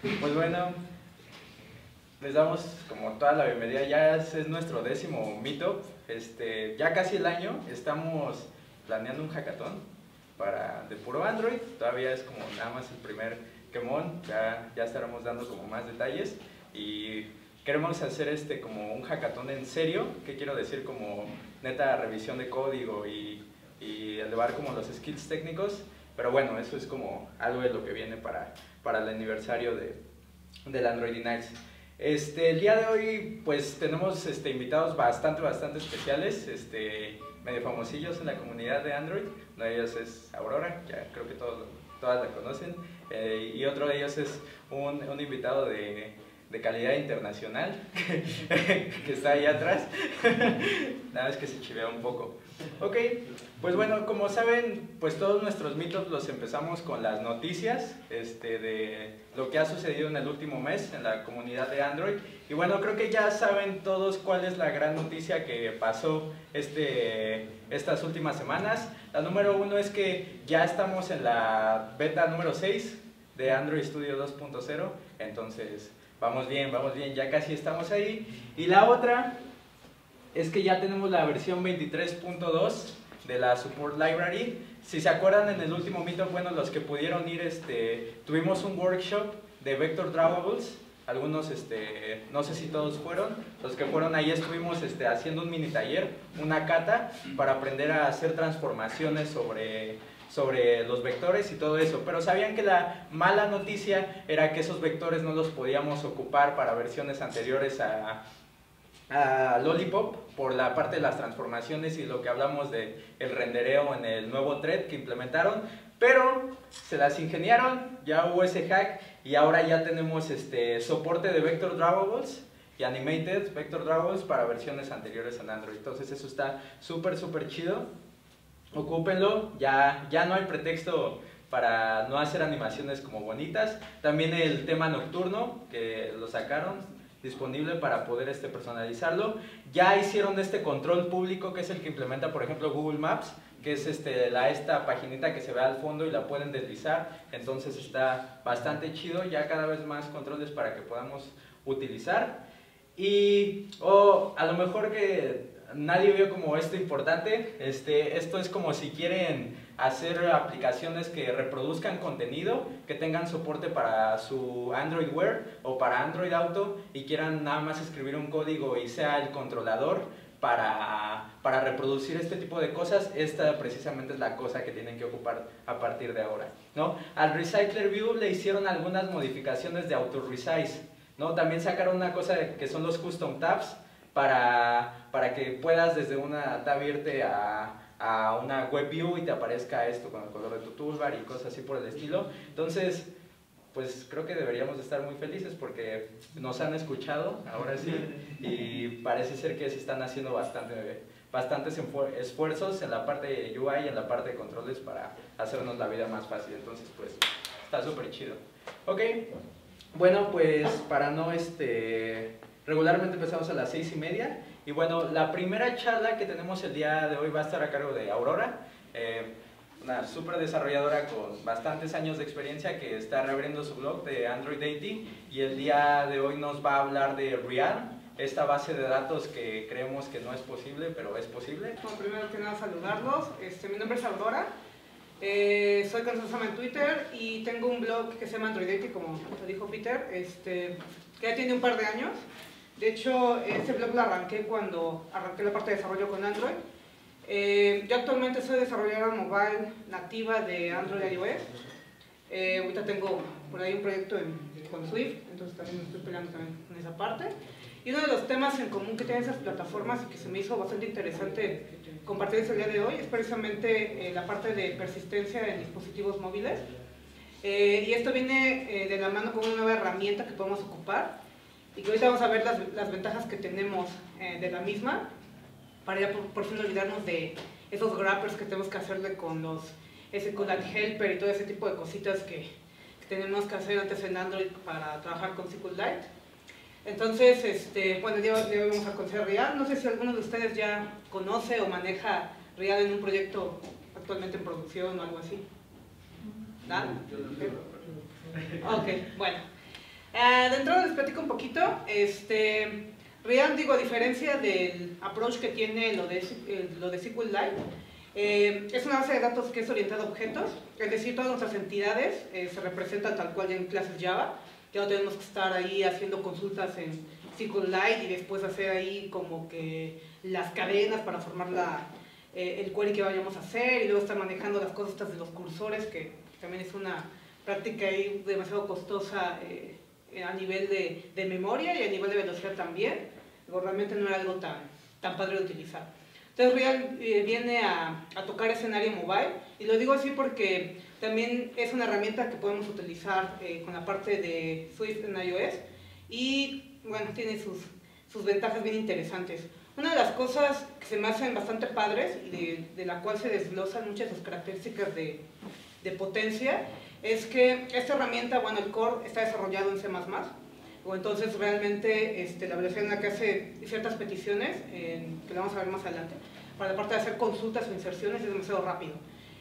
Pues bueno, les damos como toda la bienvenida, ya es nuestro 10º meetup, ya casi el año, estamos planeando un hackathon de puro Android, todavía es como nada más el primer quemón, ya estaremos dando como más detalles y queremos hacer como un hackathon en serio, que quiero decir como neta revisión de código y elevar como los skills técnicos, pero bueno, eso es como algo de lo que viene para el aniversario del Android Nights. El día de hoy pues tenemos invitados bastante especiales, medio famosillos en la comunidad de Android. Uno de ellos es Aurora, ya creo que todas la conocen, y otro de ellos es un invitado de calidad internacional que está ahí atrás. Nada más que se chivea un poco. Ok, pues bueno, como saben, pues todos nuestros meetups los empezamos con las noticias de lo que ha sucedido en el último mes en la comunidad de Android. Y bueno, creo que ya saben todos cuál es la gran noticia que pasó estas últimas semanas. La número 1 es que ya estamos en la beta número 6 de Android Studio 2.0, entonces vamos bien, ya casi estamos ahí. Y la otra es que ya tenemos la versión 23.2 de la Support Library. Si se acuerdan, en el último meetup, bueno, los que pudieron ir, tuvimos un workshop de Vector Drawables. Algunos, no sé si todos fueron. Los que fueron ahí estuvimos haciendo un mini taller, una cata, para aprender a hacer transformaciones sobre los vectores y todo eso, pero sabían que la mala noticia era que esos vectores no los podíamos ocupar para versiones anteriores a Lollipop por la parte de las transformaciones y lo que hablamos de el rendereo en el nuevo thread que implementaron, pero se las ingeniaron, ya hubo ese hack y ahora ya tenemos soporte de Vector Drawables y Animated Vector Drawables para versiones anteriores en Android. Entonces eso está súper chido. Ocúpenlo, ya no hay pretexto para no hacer animaciones como bonitas. También el tema nocturno, que lo sacaron, disponible para poder personalizarlo. Ya hicieron control público, que es el que implementa, por ejemplo, Google Maps, que es esta paginita que se ve al fondo y la pueden deslizar. Entonces está bastante chido, ya cada vez más controles para que podamos utilizar. Y a lo mejor que nadie vio como esto importante, esto es como si quieren hacer aplicaciones que reproduzcan contenido, que tengan soporte para su Android Wear o para Android Auto y quieran nada más escribir un código y sea el controlador para reproducir este tipo de cosas. Esta precisamente es la cosa que tienen que ocupar a partir de ahora, ¿no? Al Recycler View le hicieron algunas modificaciones de auto resize, ¿no? También sacaron una cosa que son los custom tabs para que puedas desde una tab irte a una web view y te aparezca esto con el color de tu toolbar y cosas así por el estilo. Entonces, pues creo que deberíamos de estar muy felices porque nos han escuchado, ahora sí, y parece ser que se están haciendo bastantes esfuerzos en la parte de UI y en la parte de controles para hacernos la vida más fácil. Entonces, pues, está súper chido. Ok, bueno, pues para no regularmente empezamos a las 6:30 y bueno, la primera charla que tenemos el día de hoy va a estar a cargo de Aurora, una súper desarrolladora con bastantes años de experiencia que está reabriendo su blog de Android 80 y el día de hoy nos va a hablar de Rian, esta base de datos que creemos que no es posible, pero es posible. Bueno, primero que nada saludarlos, mi nombre es Aurora, soy consultora en Twitter y tengo un blog que se llama Android 80, como lo dijo Peter, que ya tiene un par de años. De hecho, este blog lo arranqué cuando arranqué la parte de desarrollo con Android. Yo actualmente soy desarrolladora mobile nativa de Android y iOS. Ahorita tengo por ahí un proyecto con Swift, entonces también me estoy peleando también en esa parte. Y uno de los temas en común que tienen esas plataformas y que se me hizo bastante interesante compartir el día de hoy es precisamente la parte de persistencia en dispositivos móviles. Y esto viene de la mano con una nueva herramienta que podemos ocupar y que ahorita vamos a ver las ventajas que tenemos de la misma para ya por fin olvidarnos de esos wrappers que tenemos que hacerle con los SQLite Helper y todo ese tipo de cositas que tenemos que hacer antes en Android para trabajar con SQLite. Entonces, bueno, ya vamos a conocer Rian. No sé si alguno de ustedes ya conoce o maneja Rian en un proyecto actualmente en producción o algo así. ¿Nada? Ok, bueno. De entrada les platico un poquito. Real, digo, a diferencia del approach que tiene lo de SQLite, es una base de datos que es orientada a objetos, es decir, todas nuestras entidades se representan tal cual ya en clases Java. Ya no tenemos que estar ahí haciendo consultas en SQLite y después hacer ahí como que las cadenas para formar el query que vayamos a hacer y luego estar manejando las cosas estas de los cursores, que también es una práctica ahí demasiado costosa a nivel de memoria y a nivel de velocidad también. Realmente no era algo tan padre de utilizar. Entonces Real viene a tocar escenario mobile, y lo digo así porque también es una herramienta que podemos utilizar con la parte de Swift en iOS, y bueno, tiene sus ventajas bien interesantes. Una de las cosas que se me hacen bastante padres y de la cual se desglosan muchas de sus características de potencia es que esta herramienta, bueno, el core está desarrollado en C++, o entonces realmente la velocidad en la que hace ciertas peticiones, que lo vamos a ver más adelante, para la parte de hacer consultas o inserciones es demasiado rápido.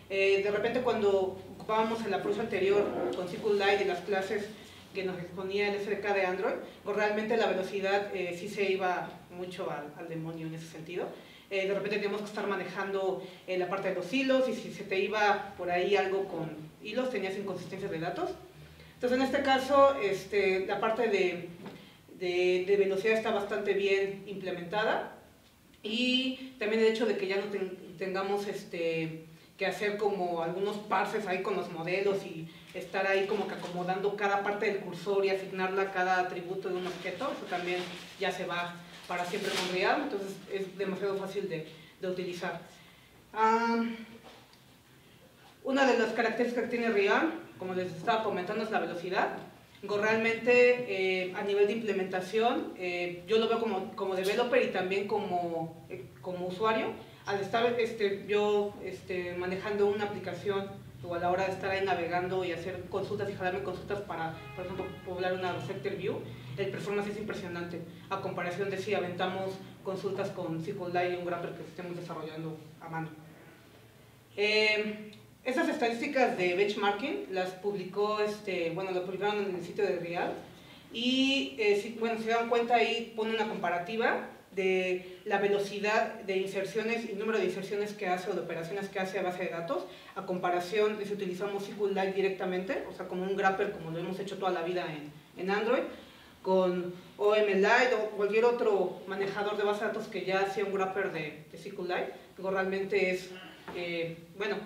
De repente cuando ocupábamos el approach anterior con SQLite y las clases que nos exponía el SDK de Android, pues realmente la velocidad sí se iba mucho al demonio en ese sentido. De repente teníamos que estar manejando la parte de los hilos, y si se te iba por ahí algo con hilos tenías inconsistencias de datos. Entonces en este caso la parte de velocidad está bastante bien implementada, y también el hecho de que ya no tengamos que hacer como algunos parses ahí con los modelos y estar ahí como que acomodando cada parte del cursor y asignarla a cada atributo de un objeto, eso también ya se va para siempre con Real, entonces es demasiado fácil de utilizar. Una de las características que tiene Real, como les estaba comentando, es la velocidad. Realmente a nivel de implementación, yo lo veo como developer y también como usuario. Al estar yo manejando una aplicación, o a la hora de estar ahí navegando y hacer consultas y jalarme consultas para, por ejemplo, poblar una sector view, el performance es impresionante a comparación de si aventamos consultas con SQLite y un grapper que estemos desarrollando a mano. Estas estadísticas de benchmarking las publicó, lo publicaron en el sitio de Real, y si se dan cuenta ahí pone una comparativa de la velocidad de inserciones y número de inserciones que hace o de operaciones que hace a base de datos, a comparación de si utilizamos SQLite directamente, o sea, como un grapper como lo hemos hecho toda la vida en Android, con OMLite o cualquier otro manejador de base de datos que ya hacía un grapper de SQLite. Realmente es,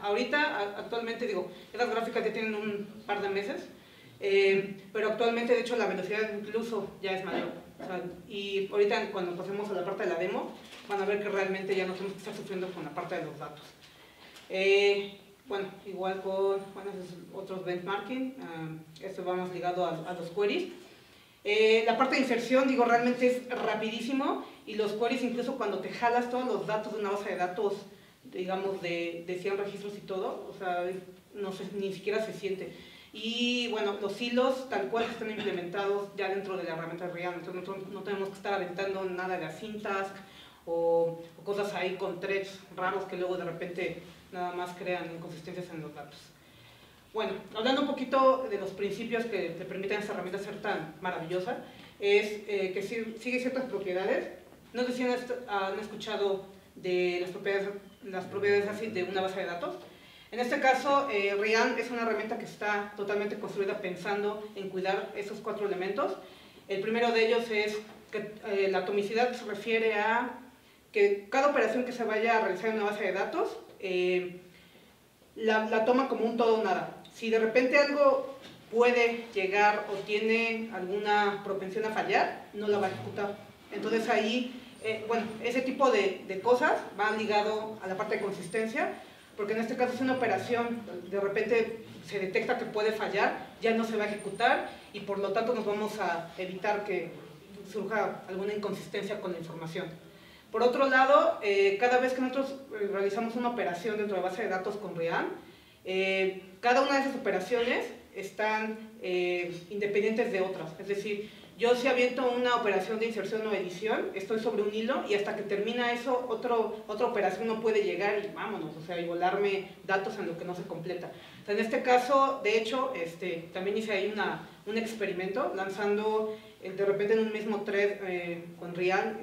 ahorita, actualmente, esas gráficas ya tienen un par de meses, pero actualmente, de hecho, la velocidad incluso ya es mayor. O sea, y ahorita cuando pasemos a la parte de la demo, van a ver que realmente ya no tenemos que estar sufriendo con la parte de los datos. Igual con esos otros benchmarking, esto va más ligado a los queries. La parte de inserción, realmente es rapidísimo, y los queries, incluso cuando te jalas todos los datos de una base de datos, digamos, de 100 registros y todo, o sea, no sé, ni siquiera se siente. Y bueno, los hilos tal cual están implementados ya dentro de la herramienta de Real, entonces no tenemos que estar aventando nada de asyntask o cosas ahí con threads raros que luego de repente nada más crean inconsistencias en los datos. Bueno, hablando un poquito de los principios que te permiten a esta herramienta ser tan maravillosa, es que sigue ciertas propiedades. No sé si han escuchado de las propiedades así de una base de datos. En este caso, Real es una herramienta que está totalmente construida pensando en cuidar esos 4 elementos. El primero de ellos es que la atomicidad se refiere a que cada operación que se vaya a realizar en una base de datos la toma como un todo o nada. Si de repente algo puede llegar o tiene alguna propensión a fallar, no la va a ejecutar. Entonces ahí, ese tipo de cosas va ligado a la parte de consistencia, porque en este caso es una operación, de repente se detecta que puede fallar, ya no se va a ejecutar, y por lo tanto nos vamos a evitar que surja alguna inconsistencia con la información. Por otro lado, cada vez que nosotros realizamos una operación dentro de base de datos con Real, cada una de esas operaciones están independientes de otras. Es decir, yo si aviento una operación de inserción o edición, estoy sobre un hilo y hasta que termina eso, otra operación no puede llegar y vámonos, o sea, y volarme datos en lo que no se completa. O sea, en este caso, de hecho, también hice ahí un experimento lanzando de repente en un mismo thread con Real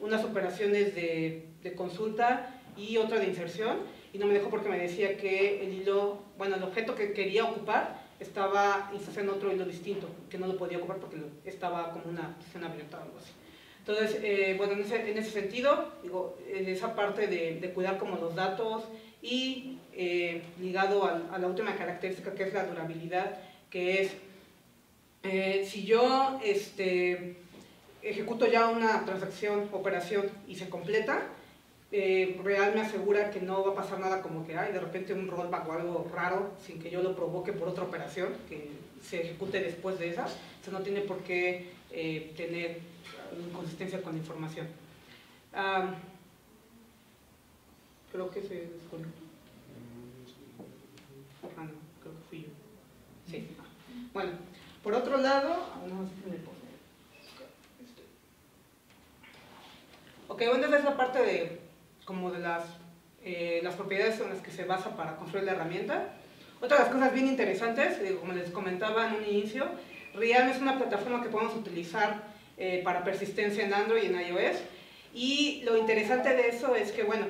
unas operaciones de consulta y otra de inserción, y no me dejó porque me decía que el hilo, bueno, el objeto que quería ocupar estaba instanciado en otro hilo distinto, que no lo podía ocupar porque estaba como una sesión abierta o algo así. Entonces, bueno, en ese sentido, digo, en esa parte de cuidar como los datos y ligado a la última característica que es la durabilidad, que es, si yo ejecuto ya una transacción, operación y se completa, Real me asegura que no va a pasar nada como que hay de repente un rollback o algo raro sin que yo lo provoque por otra operación que se ejecute después de esa. Eso no tiene por qué tener inconsistencia con la información. Creo que se desconectó. Ah, no, creo que fui yo. Sí. Bueno, por otro lado, ok, bueno, esa es la parte de como de las propiedades en las que se basa para construir la herramienta. Otra de las cosas bien interesantes, como les comentaba en un inicio, Realm es una plataforma que podemos utilizar para persistencia en Android y en iOS, y lo interesante de eso es que, bueno,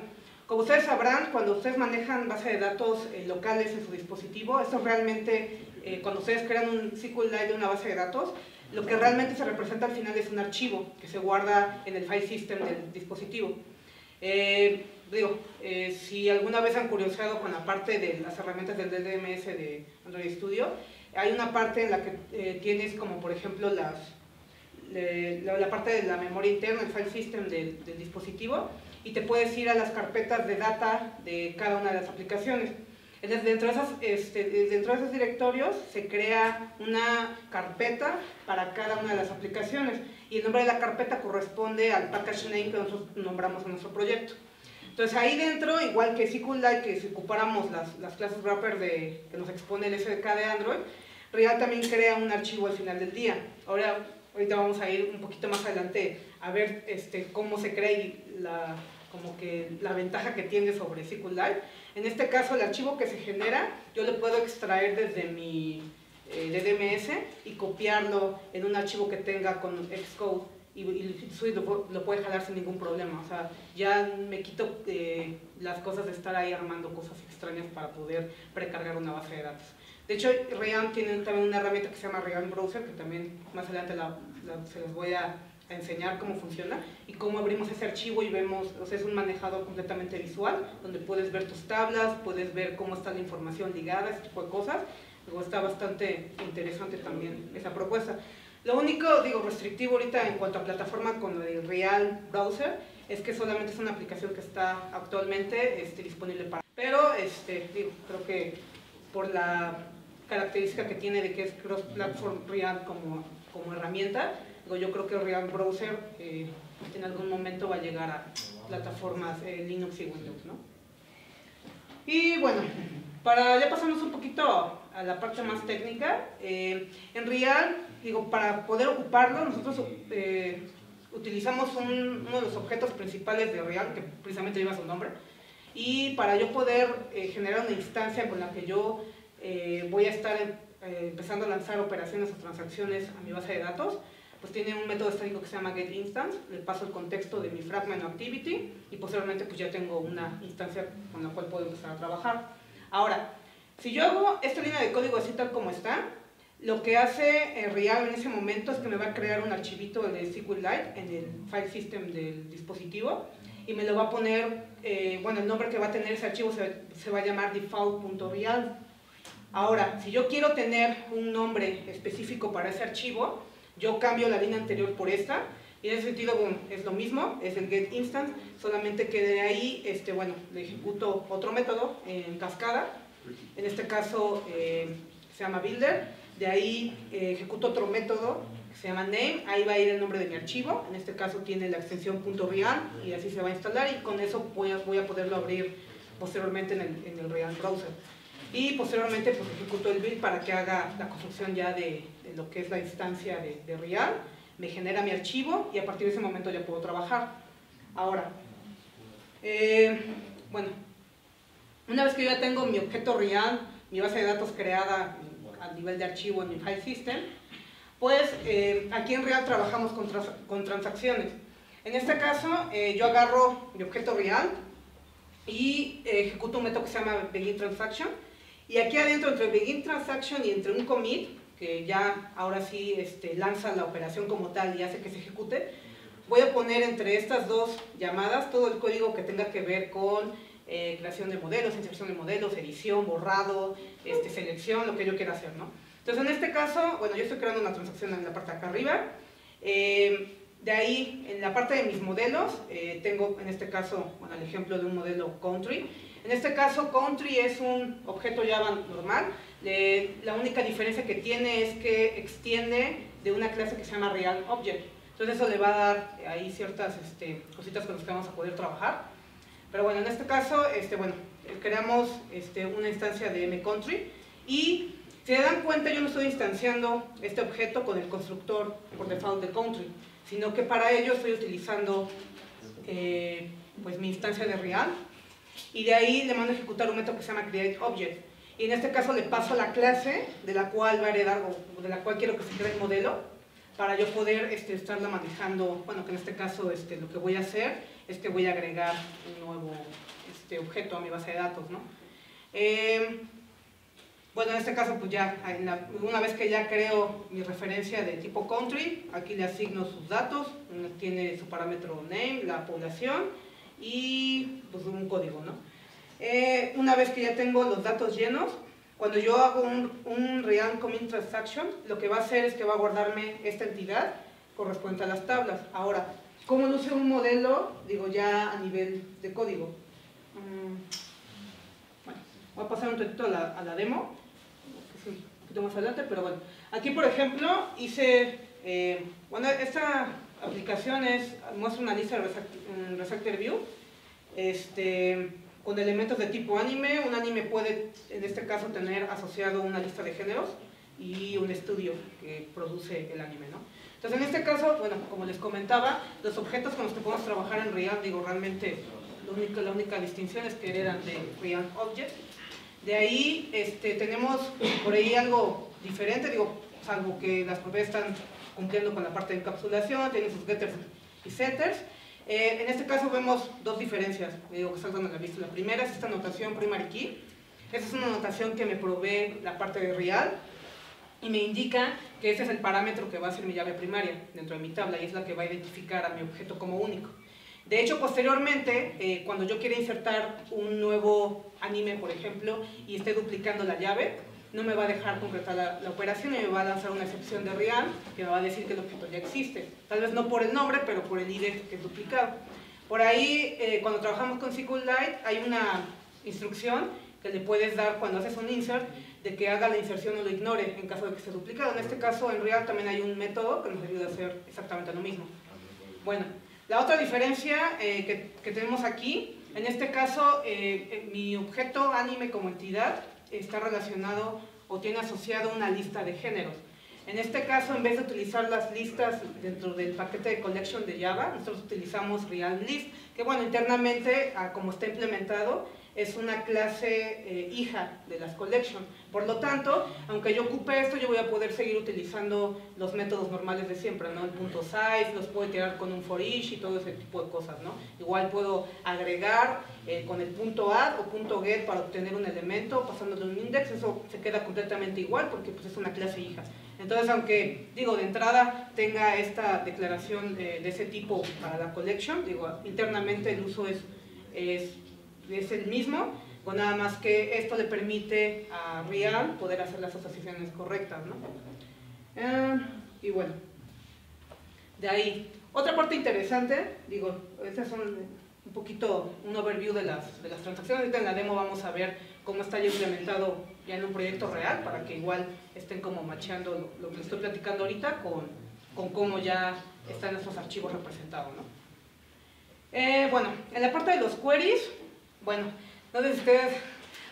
como ustedes sabrán, cuando ustedes manejan base de datos locales en su dispositivo, eso realmente, cuando ustedes crean un SQLite de una base de datos, lo que realmente se representa al final es un archivo que se guarda en el file system del dispositivo. Si alguna vez han curioseado con la parte de las herramientas del DDMS de Android Studio, hay una parte en la que tienes como por ejemplo la parte de la memoria interna, el file system del dispositivo, y te puedes ir a las carpetas de data de cada una de las aplicaciones. Dentro de esos directorios se crea una carpeta para cada una de las aplicaciones y el nombre de la carpeta corresponde al package name que nosotros nombramos en nuestro proyecto. Entonces ahí dentro, igual que SQLite, que si ocupáramos las clases wrapper que nos expone el SDK de Android, Real también crea un archivo al final del día. Ahorita vamos a ir un poquito más adelante a ver cómo se crea y como que la ventaja que tiene sobre SQLite. En este caso, el archivo que se genera, yo lo puedo extraer desde mi DDMS y copiarlo en un archivo que tenga con Xcode y Swift lo puede jalar sin ningún problema. O sea, ya me quito las cosas de estar ahí armando cosas extrañas para poder precargar una base de datos. De hecho, Realm tiene también una herramienta que se llama Realm Browser, que también más adelante se les voy a enseñar cómo funciona y cómo abrimos ese archivo y vemos, o sea, es un manejador completamente visual, donde puedes ver tus tablas, puedes ver cómo está la información ligada, ese tipo de cosas. Luego está bastante interesante también esa propuesta. Lo único, restrictivo ahorita en cuanto a plataforma con el Real Browser, es que solamente es una aplicación que está actualmente disponible para... Pero, creo que por la característica que tiene de que es cross-platform Real como herramienta, yo creo que el Real Browser en algún momento va a llegar a plataformas Linux y Windows, ¿no? Y bueno, ya pasamos un poquito a la parte más técnica. En Real, para poder ocuparlo, nosotros utilizamos uno de los objetos principales de Real, que precisamente lleva su nombre, y para yo poder generar una instancia con la que yo voy a estar empezando a lanzar operaciones o transacciones a mi base de datos, pues tiene un método estático que se llama getInstance, le paso el contexto de mi fragment o activity y posteriormente pues ya tengo una instancia con la cual puedo empezar a trabajar. Ahora, si yo hago esta línea de código así tal como está, lo que hace Real en ese momento es que me va a crear un archivito de SQLite en el file system del dispositivo y me lo va a poner, el nombre que va a tener ese archivo se va a llamar default.real. Ahora, si yo quiero tener un nombre específico para ese archivo, yo cambio la línea anterior por esta, y en ese sentido es lo mismo, es el getInstance, solamente que de ahí, le ejecuto otro método en cascada, en este caso se llama builder, de ahí ejecuto otro método que se llama name, ahí va a ir el nombre de mi archivo, en este caso tiene la extensión .real, y así se va a instalar, y con eso voy a poderlo abrir posteriormente en el Real Browser. y posteriormente pues ejecuto el build para que haga la construcción ya de lo que es la instancia de Real, me genera mi archivo y a partir de ese momento ya puedo trabajar. Ahora, bueno, una vez que yo ya tengo mi objeto Real, mi base de datos creada a nivel de archivo en mi file system, pues aquí en Real trabajamos con transacciones. En este caso, yo agarro mi objeto Real y ejecuto un método que se llama beginTransaction, y aquí adentro entre beginTransaction y entre un commit, que ya ahora sí lanza la operación como tal y hace que se ejecute, voy a poner entre estas dos llamadas todo el código que tenga que ver con creación de modelos, inserción de modelos, edición, borrado, selección, lo que yo quiera hacer, ¿no? Entonces en este caso, bueno, yo estoy creando una transacción en la parte de acá arriba. De ahí, en la parte de mis modelos, tengo en este caso, bueno, el ejemplo de un modelo country. En este caso, country es un objeto Java normal. La única diferencia que tiene es que extiende de una clase que se llama RealObject. Entonces eso le va a dar ahí ciertas cositas con las que vamos a poder trabajar. Pero bueno, en este caso, bueno, creamos una instancia de mCountry y si se dan cuenta, yo no estoy instanciando este objeto con el constructor por default de country, sino que para ello estoy utilizando pues mi instancia de Real, y de ahí le mando a ejecutar un método que se llama createObject, y en este caso le paso la clase de la cual va a heredar o de la cual quiero que se cree el modelo para yo poder estarla manejando. Bueno, que en este caso lo que voy a hacer es que voy a agregar un nuevo objeto a mi base de datos, ¿no? Bueno, en este caso, pues ya, una vez que ya creo mi referencia de tipo country, aquí le asigno sus datos, tiene su parámetro name, la población y pues un código, ¿no? Una vez que ya tengo los datos llenos, cuando yo hago un Real Commit Transaction, lo que va a hacer es que va a guardarme esta entidad correspondiente a las tablas. Ahora, ¿cómo luce un modelo? Digo, ya a nivel de código. Bueno, voy a pasar un poquito a la demo, que es un poquito más adelante, pero bueno. Aquí, por ejemplo, hice, bueno, esta aplicación muestra una lista de Refactor View, con elementos de tipo anime. Un anime puede, en este caso, tener asociado una lista de géneros y un estudio que produce el anime, ¿no? Entonces, en este caso, bueno, como les comentaba, los objetos con los que podemos trabajar en Real, digo, realmente la única distinción es que heredan de RealObject. De ahí tenemos por ahí algo diferente, digo, salvo que las propiedades están cumpliendo con la parte de encapsulación, tienen sus getters y setters. En este caso vemos dos diferencias, digo, que saltan a la vista. La primera es esta notación primary key. Esa es una notación que me provee la parte de Real y me indica que ese es el parámetro que va a ser mi llave primaria dentro de mi tabla y es la que va a identificar a mi objeto como único. De hecho, posteriormente, cuando yo quiera insertar un nuevo anime, por ejemplo, y esté duplicando la llave, no me va a dejar concretar la operación y me va a lanzar una excepción de Real que me va a decir que el objeto ya existe. Tal vez no por el nombre, pero por el ID que es duplicado. Por ahí, cuando trabajamos con SQLite, hay una instrucción que le puedes dar cuando haces un insert, de que haga la inserción o lo ignore en caso de que esté duplicado. En este caso, en Real también hay un método que nos ayuda a hacer exactamente lo mismo. Bueno, la otra diferencia que tenemos aquí, en este caso, mi objeto anime como entidad está relacionado o tiene asociado una lista de géneros. En este caso, en vez de utilizar las listas dentro del paquete de collection de Java, nosotros utilizamos RealList, que bueno, internamente, como está implementado, es una clase hija de las collection. Por lo tanto, aunque yo ocupe esto, yo voy a poder seguir utilizando los métodos normales de siempre, ¿no? El punto size, los puedo tirar con un for each y todo ese tipo de cosas, ¿no? Igual puedo agregar con el punto add o punto get para obtener un elemento, pasándole un index. Eso se queda completamente igual porque pues, es una clase hija. Entonces, aunque, digo, de entrada tenga esta declaración de ese tipo para la collection, digo, internamente el uso es el mismo, con nada más que esto le permite a Real poder hacer las asociaciones correctas, ¿no? Y bueno, de ahí, otra parte interesante, digo, este es un poquito un overview de las transacciones. Ahorita en la demo vamos a ver cómo está ya implementado ya en un proyecto real, para que igual estén como macheando lo que les estoy platicando ahorita con cómo ya están estos archivos representados, ¿no? Bueno, en la parte de los queries, bueno, no sé si ustedes,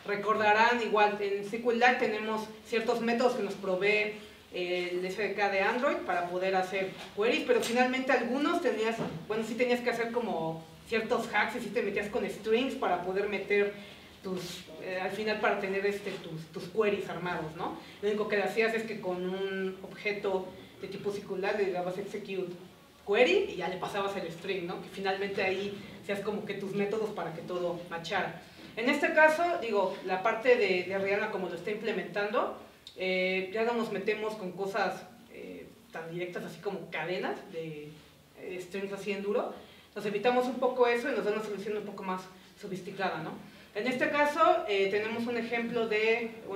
Recordarán igual, en SQLite tenemos ciertos métodos que nos provee el SDK de Android para poder hacer queries, pero finalmente algunos sí tenías que hacer como ciertos hacks y sí te metías con strings para poder meter al final para tener tus queries armados, ¿no? Lo único que hacías es que con un objeto de tipo SQLite le dabas execute query y ya le pasabas el string, ¿no? Que finalmente ahí seas como que tus métodos para que todo machara. En este caso, la parte de Rihanna como lo está implementando, ya no nos metemos con cosas tan directas así como cadenas de strings así en duro. Nos evitamos un poco eso y nos da una solución un poco más sofisticada, ¿no? En este caso tenemos un ejemplo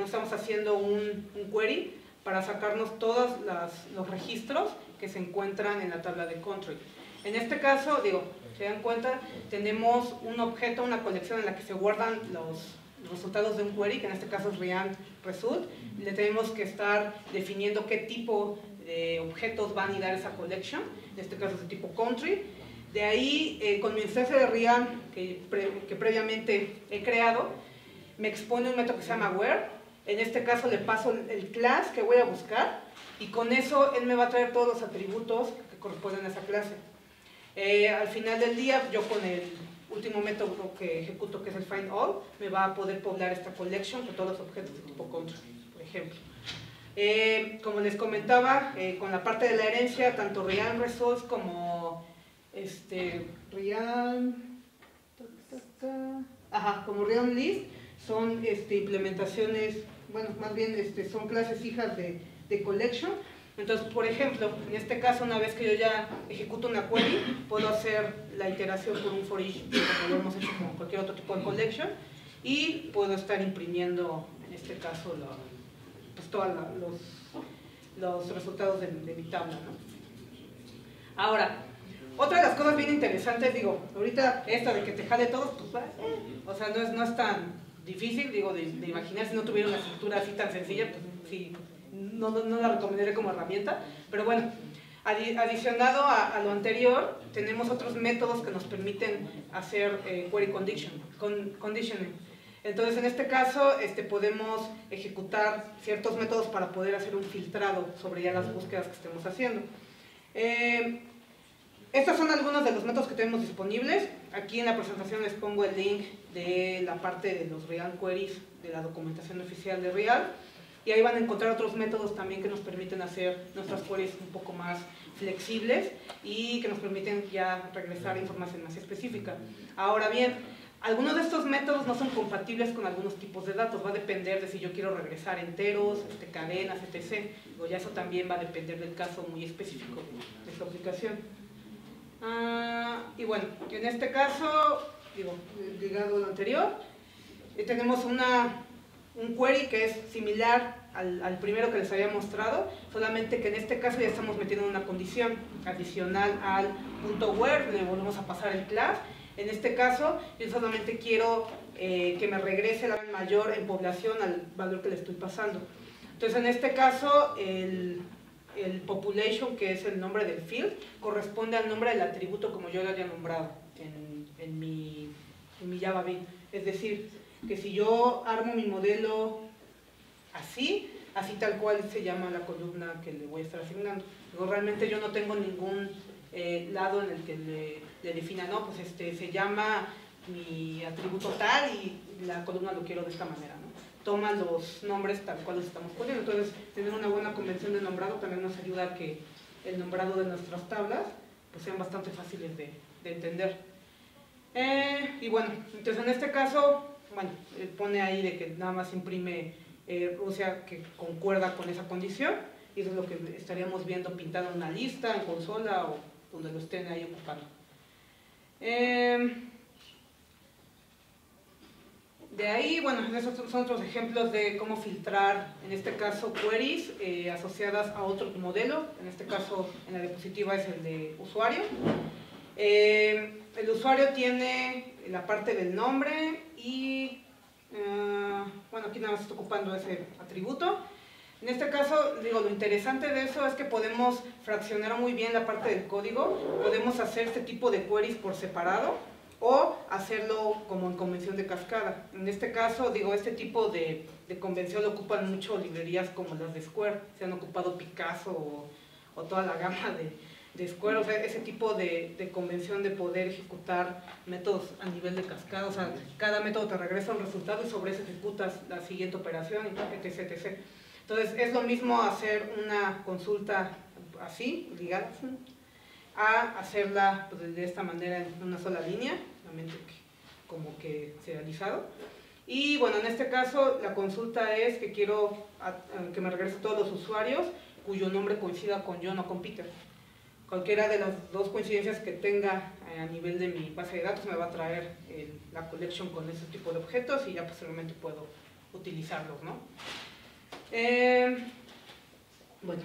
estamos haciendo un query para sacarnos todos los registros que se encuentran en la tabla de control. En este caso, se dan cuenta, tenemos un objeto, una colección en la que se guardan los resultados de un query, que en este caso es Rihanna result. Le tenemos que estar definiendo qué tipo de objetos van a dar esa collection, en este caso es de tipo country. De ahí, con mi instancia de Rihanna que previamente he creado, me expone un método que se llama where. En este caso le paso el class que voy a buscar y con eso él me va a traer todos los atributos que corresponden a esa clase. Al final del día, yo con el último método que ejecuto, que es el find all, me va a poder poblar esta collection con todos los objetos de tipo country, por ejemplo. Como les comentaba, con la parte de la herencia, tanto Rihanna results como como Rihanna list son implementaciones, más bien son clases hijas de collection. Entonces, por ejemplo, en este caso, una vez que yo ya ejecuto una query, puedo hacer la iteración por un for each, como lo hemos hecho con cualquier otro tipo de collection, y puedo estar imprimiendo, en este caso, todos los resultados de mi tabla, ¿no? Ahora, otra de las cosas bien interesantes, ahorita esta de que te jale todos, o sea, no es tan difícil, de imaginar. Si no tuviera una estructura así tan sencilla, pues sí, no la recomendaría como herramienta. Pero bueno, adicionado a lo anterior, tenemos otros métodos que nos permiten hacer query conditioning. Entonces, en este caso, podemos ejecutar ciertos métodos para poder hacer un filtrado sobre ya las búsquedas que estemos haciendo. Estos son algunos de los métodos que tenemos disponibles. Aquí en la presentación les pongo el link de la parte de los Rihanna queries de la documentación oficial de Rihanna. Y ahí van a encontrar otros métodos también que nos permiten hacer nuestras queries un poco más flexibles y que nos permiten ya regresar información más específica. Ahora bien, algunos de estos métodos no son compatibles con algunos tipos de datos. Va a depender de si yo quiero regresar enteros, cadenas, etc. O ya eso también va a depender del caso muy específico de su aplicación. Y bueno, en este caso, ligado a lo anterior, tenemos un query que es similar al primero que les había mostrado, solamente que en este caso ya estamos metiendo una condición adicional al .where, le volvemos a pasar el class. En este caso, yo solamente quiero que me regrese la mayor en población al valor que le estoy pasando. Entonces, en este caso, el population, que es el nombre del field, corresponde al nombre del atributo como yo lo haya nombrado en mi Java Bean. Es decir, que si yo armo mi modelo así tal cual se llama la columna que le voy a estar asignando. Luego, realmente yo no tengo ningún lado en el que le defina, no, pues se llama mi atributo tal y la columna lo quiero de esta manera, ¿no? Toma los nombres tal cual los estamos poniendo. Entonces, tener una buena convención de nombrado también nos ayuda a que el nombrado de nuestras tablas pues sean bastante fáciles de entender. Y bueno, entonces en este caso, pone ahí de que nada más imprime Rusia que concuerda con esa condición, y eso es lo que estaríamos viendo pintado en una lista, en consola o donde lo estén ahí ocupando. De ahí, esos son otros ejemplos de cómo filtrar, en este caso, queries asociadas a otro modelo. En este caso, en la diapositiva es el de usuario. El usuario tiene la parte del nombre y, aquí nada más estoy ocupando ese atributo. En este caso, lo interesante de eso es que podemos fraccionar muy bien la parte del código, podemos hacer este tipo de queries por separado, o hacerlo como en convención de cascada. En este caso, digo, este tipo de convención lo ocupan mucho librerías como las de Square, se han ocupado Picasso o toda la gama de Square, o sea, ese tipo de convención de poder ejecutar métodos a nivel de cascada, o sea, cada método te regresa un resultado y sobre eso ejecutas la siguiente operación, etc, etc. Entonces, es lo mismo hacer una consulta así, ligada, a hacerla pues, de esta manera en una sola línea, como que serializado. Y bueno, en este caso la consulta es que quiero que me regrese todos los usuarios cuyo nombre coincida con John o con Peter. Cualquiera de las dos coincidencias que tenga a nivel de mi base de datos me va a traer la collection con ese tipo de objetos y ya posteriormente puedo utilizarlos, ¿no? Bueno,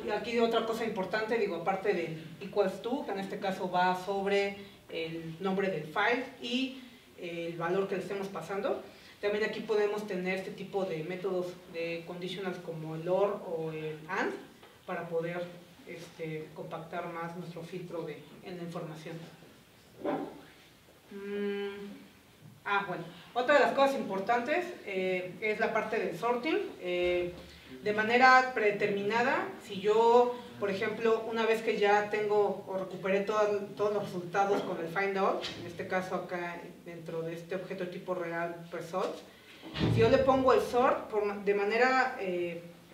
y aquí otra cosa importante, digo, aparte del equals to, que en este caso va sobre el nombre del file y el valor que le estemos pasando. También aquí podemos tener este tipo de métodos de conditionals como el OR o el AND para poder compactar más nuestro filtro en la información. Bueno, otra de las cosas importantes es la parte del sorting. De manera predeterminada, si yo, por ejemplo, una vez que ya tengo o recuperé todos los resultados con el find_all, en este caso acá dentro de este objeto de tipo real results, si yo le pongo el sort de manera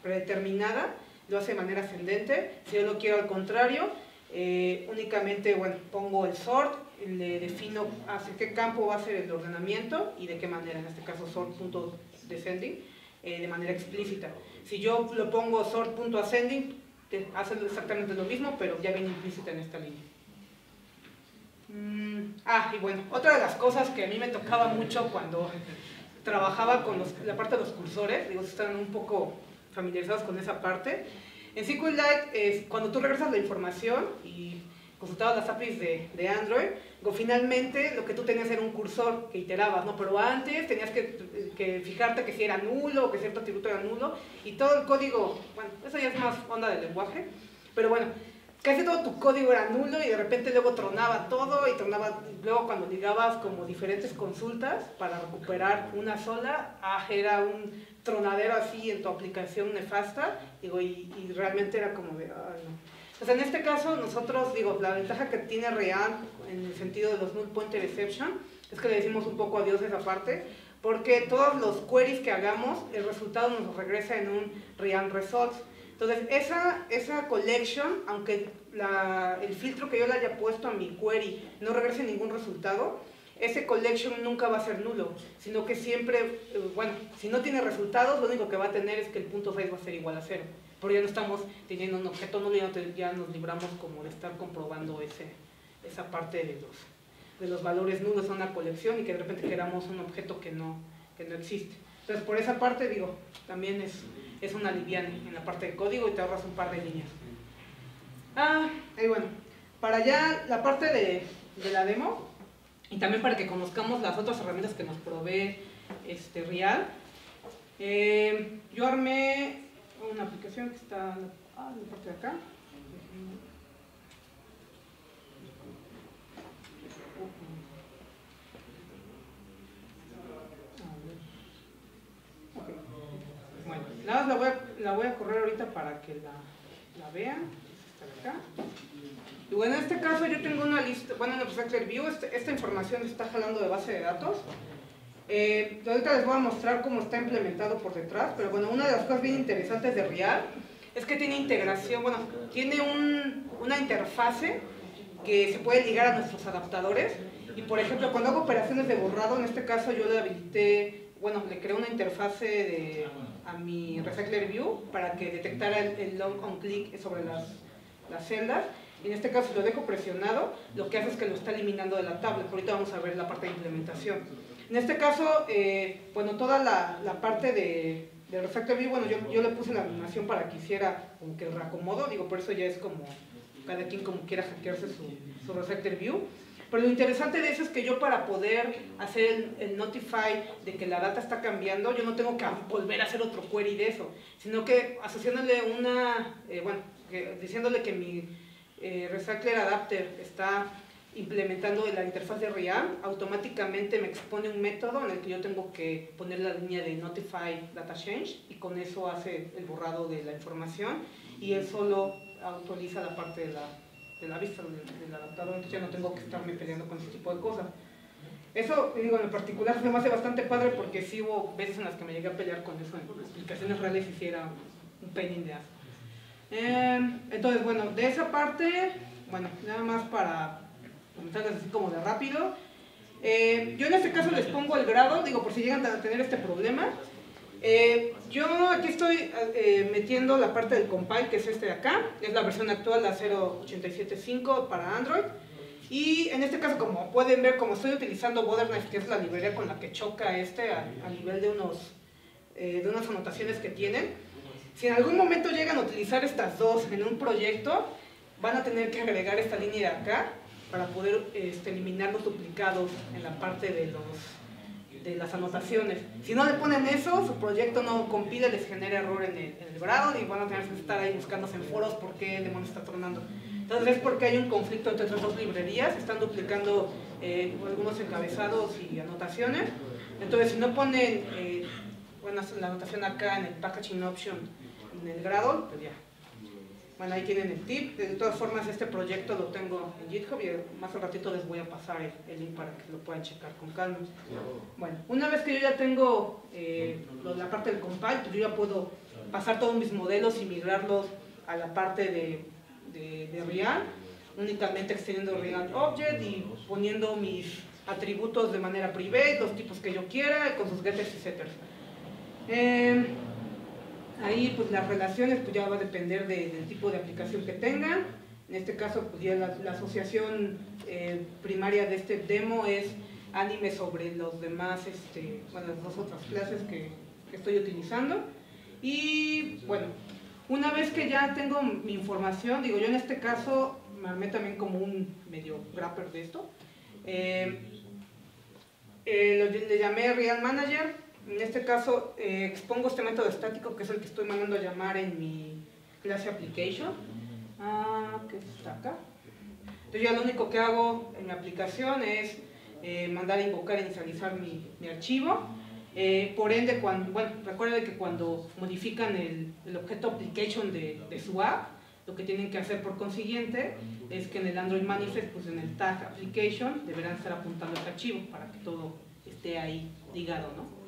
predeterminada, lo hace de manera ascendente. Si yo lo quiero al contrario, únicamente pongo el sort, le defino hacia qué campo va a ser el ordenamiento y de qué manera, en este caso sort.descending, de manera explícita. Si yo lo pongo sort.ascending, hace exactamente lo mismo, pero ya viene implícita en esta línea. Y bueno, otra de las cosas que a mí me tocaba mucho cuando trabajaba con la parte de los cursores, digo, si están un poco familiarizados con esa parte, en SQLite, cuando tú regresas la información y consultabas las APIs de Android, finalmente lo que tú tenías era un cursor que iterabas, ¿no? Pero antes tenías que fijarte que si era nulo o que cierto atributo era nulo, y todo el código, bueno, eso ya es más onda del lenguaje, pero bueno, casi todo tu código era nulo y de repente luego tronaba todo y tronaba, luego cuando ligabas como diferentes consultas para recuperar una sola, era un tronadero así en tu aplicación nefasta, digo, y realmente era como de, ay no. O sea, en este caso nosotros, digo, la ventaja que tiene Real en el sentido de los null pointer exception es que le decimos un poco adiós a esa parte, porque todos los queries que hagamos, el resultado nos regresa en un Real results. Entonces, esa collection, aunque el filtro que yo le haya puesto a mi query no regrese ningún resultado, ese collection nunca va a ser nulo, sino que siempre, bueno, si no tiene resultados, lo único que va a tener es que el punto 6 va a ser igual a 0. Pero ya no estamos teniendo un objeto nulo, ya nos libramos como de estar comprobando esa parte de los valores nulos en una colección y que de repente queramos un objeto que no existe. Entonces, por esa parte, digo, también es una liviana en la parte de código y te ahorras un par de líneas. Y bueno, para ya la parte de la demo, y también para que conozcamos las otras herramientas que nos provee Real, yo armé una aplicación que está en la parte de acá. Bueno, nada más la voy a correr ahorita para que la vean. Esta de acá. Y bueno, en este caso yo tengo una lista, bueno, en el Refactor View, esta información está jalando de base de datos. Ahorita les voy a mostrar cómo está implementado por detrás, pero bueno, una de las cosas bien interesantes de Real es que tiene integración, bueno, tiene una interfase que se puede ligar a nuestros adaptadores. Y por ejemplo, cuando hago operaciones de borrado, en este caso yo le habilité, bueno, le creé una interfase a mi Recycler View para que detectara el long on click sobre las celdas. Y en este caso, si lo dejo presionado, lo que hace es que lo está eliminando de la tabla. Ahorita vamos a ver la parte de implementación. En este caso, bueno, toda la parte de Refactor View, bueno, yo le puse la animación para que hiciera como que el reacomodo, digo, por eso ya es como cada quien como quiera hackearse su Refactor View. Pero lo interesante de eso es que yo, para poder hacer el notify de que la data está cambiando, yo no tengo que volver a hacer otro query de eso, sino que asociándole bueno, diciéndole que mi Recycler Adapter está implementando la interfaz de Real, automáticamente me expone un método en el que yo tengo que poner la línea de Notify Data Change y con eso hace el borrado de la información y él solo actualiza la parte de la vista del adaptador, entonces ya no tengo que estarme peleando con ese tipo de cosas. Eso, digo, en particular se me hace bastante padre porque sí hubo veces en las que me llegué a pelear con eso en aplicaciones reales y sí era un pain in the ass. Entonces, bueno, de esa parte, bueno, nada más para comentarles así como de rápido. Yo en este caso les pongo el grado, digo, por si llegan a tener este problema. Yo aquí estoy metiendo la parte del compile, que es este de acá, es la versión actual, la 0.87.5 para Android. Y en este caso, como pueden ver, como estoy utilizando Boderknife, que es la librería con la que choca a nivel de unas anotaciones que tienen, si en algún momento llegan a utilizar estas dos en un proyecto, van a tener que agregar esta línea de acá para poder eliminar los duplicados en la parte de las anotaciones. Si no le ponen eso, su proyecto no compila, les genera error en el browser y van a tener que estar ahí buscándose en foros por qué demonios está tronando. Entonces es porque hay un conflicto entre estas dos librerías, están duplicando algunos encabezados y anotaciones. Entonces si no ponen bueno, la anotación acá en el packaging option, en el Gradle, pues ya. Bueno, ahí tienen el tip. De todas formas, este proyecto lo tengo en GitHub y más al ratito les voy a pasar el link para que lo puedan checar con calma. Bueno, una vez que yo ya tengo la parte del compile, pues yo ya puedo pasar todos mis modelos y migrarlos a la parte de Real, únicamente extendiendo Real Object y poniendo mis atributos de manera private, los tipos que yo quiera, con sus getters y setters. Ahí pues las relaciones pues ya va a depender del tipo de aplicación que tengan. En este caso pues ya la asociación primaria de este demo es anime sobre los demás, bueno, las dos otras clases que estoy utilizando. Y bueno, una vez que ya tengo mi información, digo yo en este caso me armé también como un medio wrapper de esto. Le llamé Real Manager. En este caso expongo este método estático que es el que estoy mandando a llamar en mi clase application, que está acá. Entonces ya lo único que hago en mi aplicación es mandar a invocar e inicializar mi archivo. Por ende, recuerden que cuando modifican el objeto application de su app, lo que tienen que hacer por consiguiente es que en el Android Manifest, pues en el tag application, deberán estar apuntando este archivo para que todo esté ahí ligado, ¿no?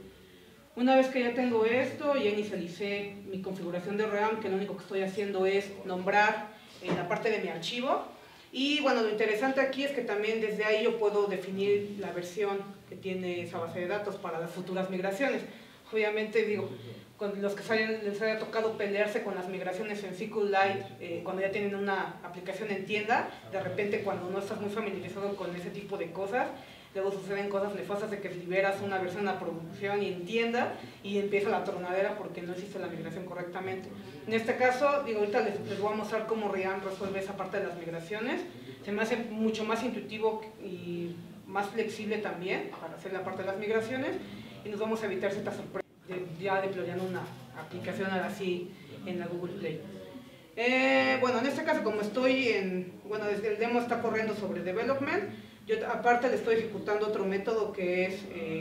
Una vez que ya tengo esto, ya inicialicé mi configuración de RAM, que lo único que estoy haciendo es nombrar la parte de mi archivo. Y bueno, lo interesante aquí es que también desde ahí yo puedo definir la versión que tiene esa base de datos para las futuras migraciones. Obviamente, digo, con los que les haya tocado pelearse con las migraciones en SQLite, cuando ya tienen una aplicación en tienda, de repente cuando no estás muy familiarizado con ese tipo de cosas, luego suceden cosas nefastas de que liberas una versión a producción y en tienda y empieza la tronadera porque no hiciste la migración correctamente. En este caso, digo, ahorita les voy a mostrar cómo React resuelve esa parte de las migraciones. Se me hace mucho más intuitivo y más flexible también para hacer la parte de las migraciones y nos vamos a evitar ciertas sorpresas ya deployando una aplicación así en la Google Play. Bueno, en este caso como bueno, desde el demo está corriendo sobre development, yo aparte le estoy ejecutando otro método que es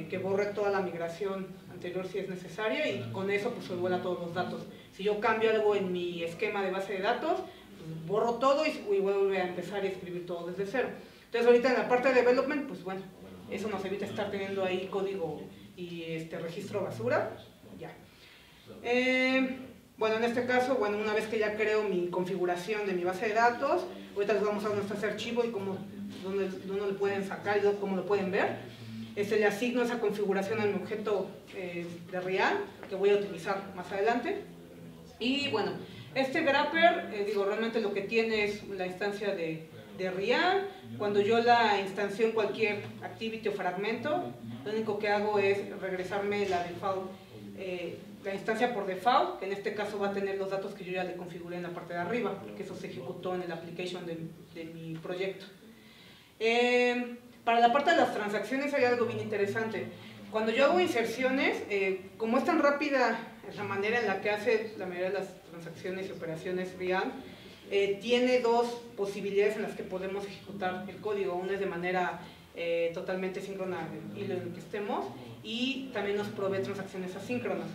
que borre toda la migración anterior si es necesaria y con eso pues se vuela todos los datos. Si yo cambio algo en mi esquema de base de datos, pues, borro todo y vuelvo a empezar a escribir todo desde cero. Entonces ahorita en la parte de development, pues bueno, eso nos evita estar teniendo ahí código y registro basura, ya. Bueno, en este caso, bueno, una vez que ya creo mi configuración de mi base de datos, ahorita les vamos a mostrar este archivo y dónde lo pueden sacar y cómo lo pueden ver. Le asigno esa configuración a mi objeto de Real, que voy a utilizar más adelante. Y bueno, este grapper, digo, realmente lo que tiene es la instancia de Real. Cuando yo la instancio en cualquier activity o fragmento, lo único que hago es regresarme la default, la instancia por default, que en este caso va a tener los datos que yo ya le configuré en la parte de arriba, porque eso se ejecutó en el application de mi proyecto. Para la parte de las transacciones hay algo bien interesante. Cuando yo hago inserciones, como es tan rápida la manera en la que hace la mayoría de las transacciones y operaciones Real, tiene dos posibilidades en las que podemos ejecutar el código. Una es de manera totalmente síncrona en el hilo en el que estemos, y también nos provee transacciones asíncronas.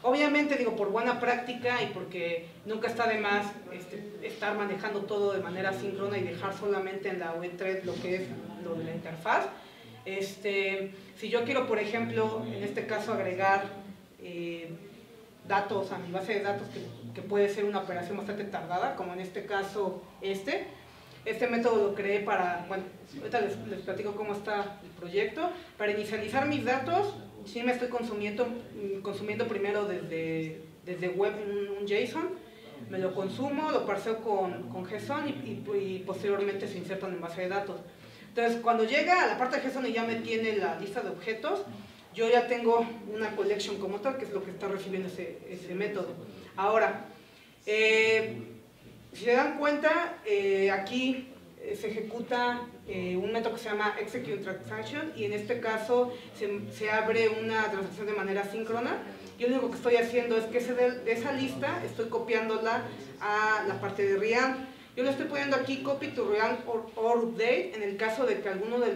Obviamente, digo, por buena práctica y porque nunca está de más estar manejando todo de manera síncrona y dejar solamente en la web thread lo que es lo de la interfaz. Si yo quiero, por ejemplo, en este caso agregar datos a mi base de datos, que puede ser una operación bastante tardada, como en este caso este método lo creé para, bueno, ahorita les platico cómo está el proyecto. Para inicializar mis datos, sí me estoy consumiendo primero desde web un JSON, me lo consumo, lo parseo con JSON y posteriormente se insertan en base de datos. Entonces, cuando llega a la parte de JSON y ya me tiene la lista de objetos, yo ya tengo una collection como tal, que es lo que está recibiendo ese método. Ahora, si se dan cuenta, aquí se ejecuta un método que se llama execute transaction, y en este caso se abre una transacción de manera síncrona. Yo lo único que estoy haciendo es que de esa lista estoy copiándola a la parte de Realm. Yo le estoy poniendo aquí copy to Realm or update en el caso de que alguno de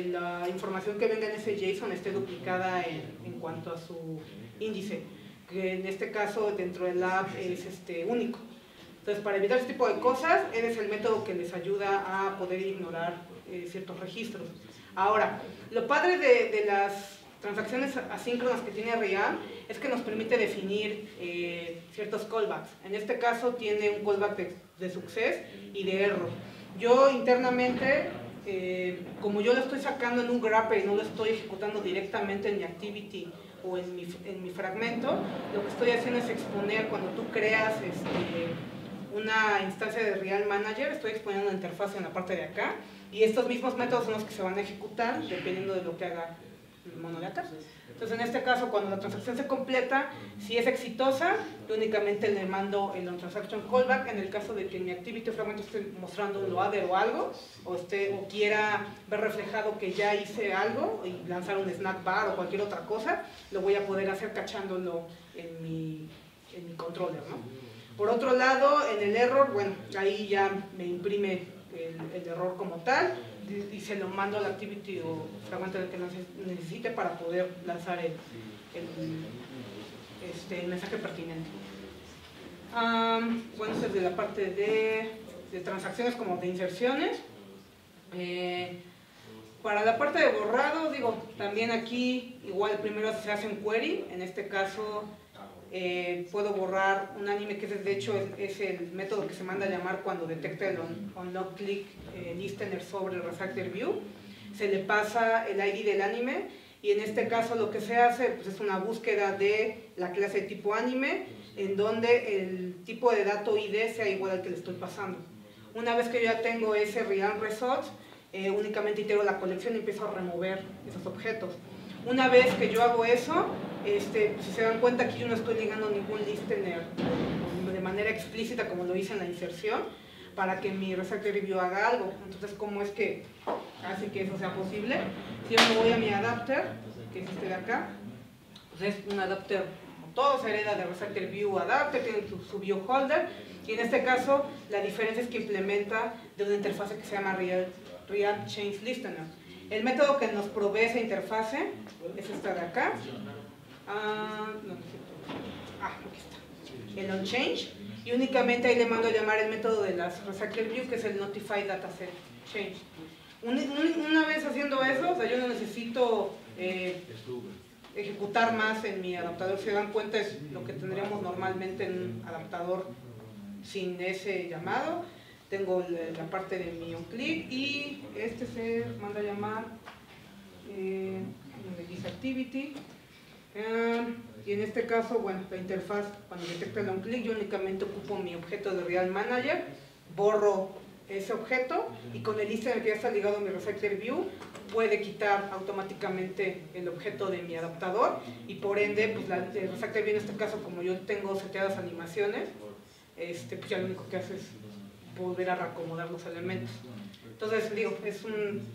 la información que venga en ese JSON esté duplicada en cuanto a su índice, que en este caso dentro del app es único. Entonces, para evitar este tipo de cosas, es el método que les ayuda a poder ignorar ciertos registros. Ahora, lo padre de las transacciones asíncronas que tiene Realm es que nos permite definir ciertos callbacks. En este caso tiene un callback de success y de error. Yo internamente, como yo lo estoy sacando en un grapper y no lo estoy ejecutando directamente en mi activity o en mi fragmento, lo que estoy haciendo es exponer cuando tú creas una instancia de Realm Manager, estoy exponiendo una interfaz en la parte de acá, y estos mismos métodos son los que se van a ejecutar dependiendo de lo que haga el mono de acá. Entonces, en este caso, cuando la transacción se completa, si es exitosa, yo únicamente le mando el on-transaction callback. En el caso de que en mi activity fragmento esté mostrando un loader o algo, o quiera ver reflejado que ya hice algo y lanzar un snack bar o cualquier otra cosa, lo voy a poder hacer cachándolo en mi controller, ¿no? Por otro lado, en el error, bueno, ahí ya me imprime el error como tal y se lo mando a la activity o fragmento del que necesite para poder lanzar el mensaje pertinente. Bueno, eso es de la parte de transacciones como de inserciones. Para la parte de borrado, digo, también aquí igual primero se hace un query. En este caso puedo borrar un anime, que de hecho es el método que se manda a llamar cuando detecta el onLock click listener sobre el refactor view. Se le pasa el ID del anime, y en este caso lo que se hace pues, es una búsqueda de la clase de tipo anime, en donde el tipo de dato ID sea igual al que le estoy pasando. Una vez que yo ya tengo ese Realm results, únicamente itero la colección y empiezo a remover esos objetos. Una vez que yo hago eso, si se dan cuenta, aquí yo no estoy ligando ningún listener de manera explícita como lo hice en la inserción, para que mi refactor view haga algo. Entonces, ¿cómo es que hace que eso sea posible? Si yo me voy a mi adapter, que es este de acá, pues es un adapter, como todo, se hereda de refactor view adapter, tiene su view holder, y en este caso la diferencia es que implementa de una interfase que se llama Realm Change Listener. El método que nos provee esa interfase es esta de acá. Aquí está. El onChange. Y únicamente ahí le mando a llamar el método de las refactor view, que es el notify dataset change. Una vez haciendo eso, o sea, yo no necesito ejecutar más en mi adaptador. Si se dan cuenta, es lo que tendríamos normalmente en un adaptador sin ese llamado. Tengo la parte de mi onClick y se manda a llamar donde dice activity. Y en este caso, bueno, la interfaz, cuando detecta el onClick, yo únicamente ocupo mi objeto de Realm Manager, borro ese objeto, y con el listener que ya está ligado a mi refactor view, puede quitar automáticamente el objeto de mi adaptador, y por ende, pues el refactor view en este caso, como yo tengo seteadas animaciones, pues ya lo único que hace es volver a reacomodar los elementos. Entonces, digo, es un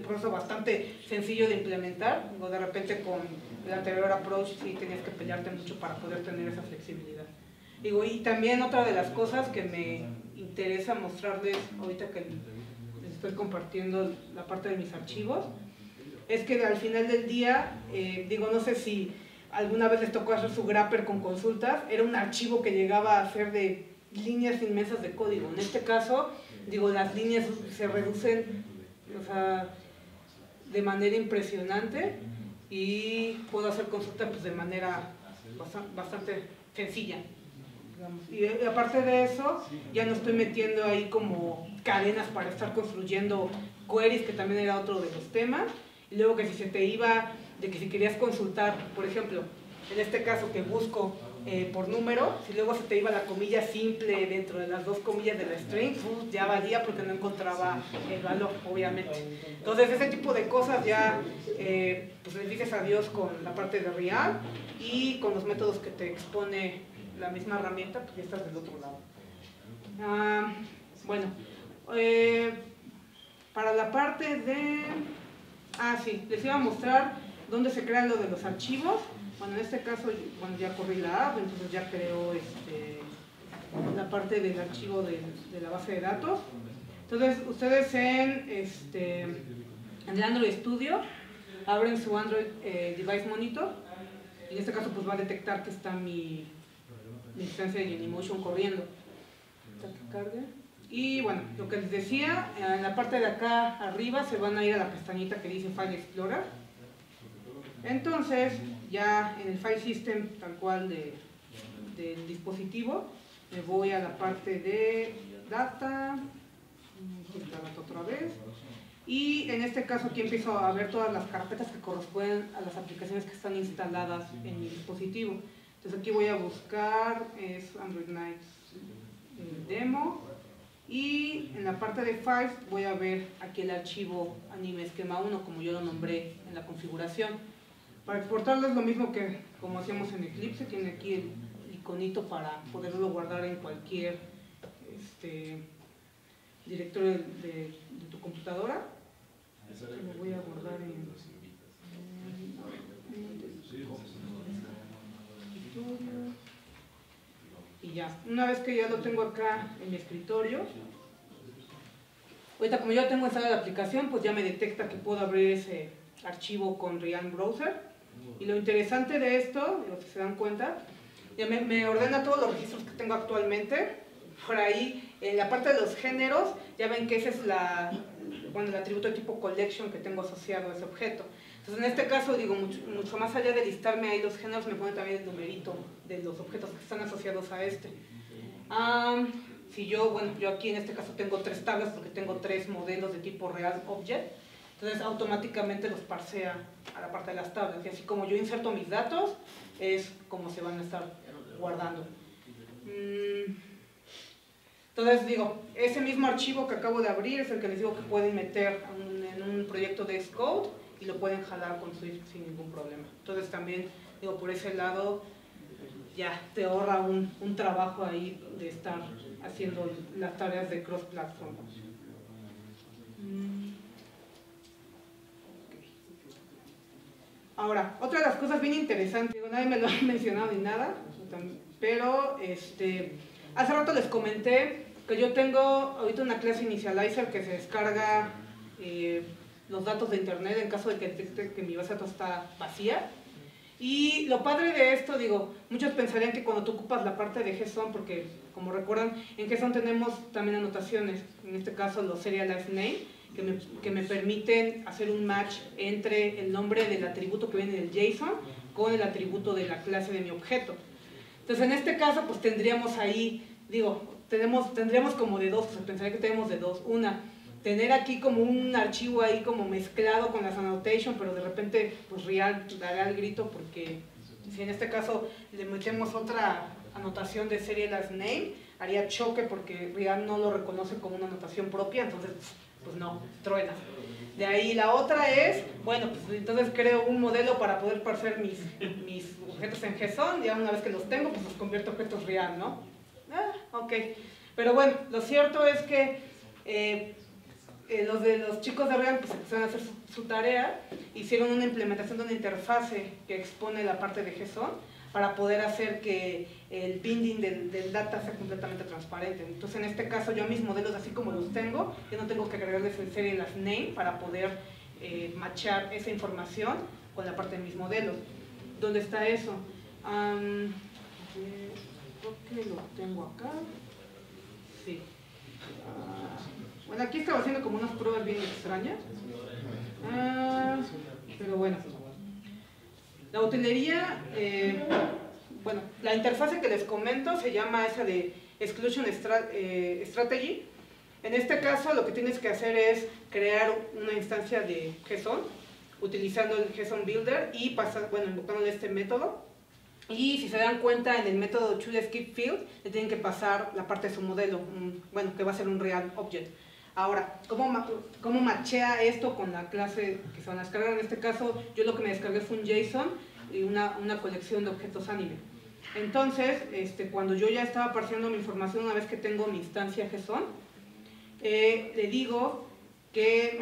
proceso bastante sencillo de implementar. Digo, de repente con el anterior approach sí tenías que pelearte mucho para poder tener esa flexibilidad. Digo, y también otra de las cosas que me interesa mostrarles ahorita que les estoy compartiendo la parte de mis archivos, es que al final del día, digo, no sé si alguna vez les tocó hacer su grapper con consultas, era un archivo que llegaba a ser de líneas inmensas de código. En este caso, digo, las líneas se reducen, o sea, de manera impresionante y puedo hacer consulta pues, de manera bastante sencilla. Digamos. Y aparte de eso, ya no estoy metiendo ahí como cadenas para estar construyendo queries, que también era otro de los temas. Y luego que si se te iba, de que si querías consultar, por ejemplo, en este caso que busco por número, si luego se te iba la comilla simple dentro de las dos comillas de la string, ya valía porque no encontraba el valor, obviamente. Entonces ese tipo de cosas ya pues les dices adiós con la parte de real y con los métodos que te expone la misma herramienta, pues ya estás del otro lado. Bueno, para la parte de... sí, les iba a mostrar dónde se crean lo de los archivos. Bueno, en este caso, bueno, ya corrí la app, entonces ya creo la parte del archivo de la base de datos. Entonces, ustedes en el Android Studio abren su Android Device Monitor y en este caso pues va a detectar que está mi instancia de Genymotion corriendo. Que cargue. Y bueno, lo que les decía, en la parte de acá arriba se van a ir a la pestañita que dice File Explorer. Entonces, ya en el File System tal cual del dispositivo, me voy a la parte de Data, otra vez, y en este caso aquí empiezo a ver todas las carpetas que corresponden a las aplicaciones que están instaladas en mi dispositivo. Entonces aquí voy a buscar, es Android Nights Demo, y en la parte de Files voy a ver aquí el archivo Anime Esquema 1, como yo lo nombré en la configuración. Para exportarlo es lo mismo que como hacíamos en Eclipse, tiene aquí el iconito para poderlo guardar en cualquier directorio de tu computadora. Lo voy a guardar en y ya, una vez que ya lo tengo acá en mi escritorio, ahorita como yo tengo instalada la aplicación, pues ya me detecta que puedo abrir ese archivo con Realm Browser. Y lo interesante de esto, si se dan cuenta, ya me ordena todos los registros que tengo actualmente. Por ahí, en la parte de los géneros, ya ven que ese es el atributo de tipo collection que tengo asociado a ese objeto. Entonces, en este caso, digo, mucho más allá de listarme ahí los géneros, me pone también el numerito de los objetos que están asociados a este. Si yo aquí en este caso tengo 3 tablas porque tengo 3 modelos de tipo Real Object, entonces automáticamente los parsea a la parte de las tablas. Y así como yo inserto mis datos, es como se van a estar guardando. Entonces digo, ese mismo archivo que acabo de abrir es el que les digo que pueden meter en un proyecto de Xcode y lo pueden jalar con Swift sin ningún problema. Entonces también, digo, por ese lado ya te ahorra un trabajo ahí de estar haciendo las tareas de cross-platform. Ahora, otra de las cosas bien interesantes, digo, nadie me lo ha mencionado ni nada, pero hace rato les comenté que yo tengo ahorita una clase initializer que se descarga los datos de internet en caso de que detecte que mi base de datos está vacía. Y lo padre de esto, digo, muchos pensarían que cuando tú ocupas la parte de JSON, porque como recuerdan, en JSON tenemos también anotaciones, en este caso los serialized name, que me permiten hacer un match entre el nombre del atributo que viene del JSON con el atributo de la clase de mi objeto. Entonces en este caso pues tendríamos ahí, digo, tendríamos como de dos, o sea, pensaría que tenemos de dos. Una, tener aquí como un archivo ahí como mezclado con las annotations, pero de repente pues Real dará el grito porque si en este caso le metemos otra anotación de serialized name, haría choque porque Real no lo reconoce como una anotación propia, entonces pues no, truena. De ahí la otra es, bueno, pues entonces creo un modelo para poder parser mis objetos en JSON, ya una vez que los tengo, pues los convierto a objetos real, ¿no? Ok. Pero bueno, lo cierto es que los chicos de Real pues empezaron a hacer su tarea, hicieron una implementación de una interfase que expone la parte de JSON. para poder hacer que el binding del data sea completamente transparente. Entonces en este caso yo a mis modelos así como los tengo, yo no tengo que agregarles en serie las name para poder matchar esa información con la parte de mis modelos. ¿Dónde está eso? Creo que lo tengo acá. Sí. Bueno, aquí estaba haciendo como unas pruebas bien extrañas. Pero bueno. La utilería, bueno, la interfase que les comento se llama esa de Exclusion Strategy. En este caso lo que tienes que hacer es crear una instancia de JSON utilizando el JSON Builder y pasar, bueno, invocándole este método. Y si se dan cuenta, en el método choose_skip_field le tienen que pasar la parte de su modelo, bueno, que va a ser un real object. Ahora, ¿cómo machea esto con la clase que se van a descargar? En este caso, yo lo que me descargué fue un JSON y una colección de objetos anime. Entonces, cuando yo ya estaba parseando mi información, una vez que tengo mi instancia JSON, le digo que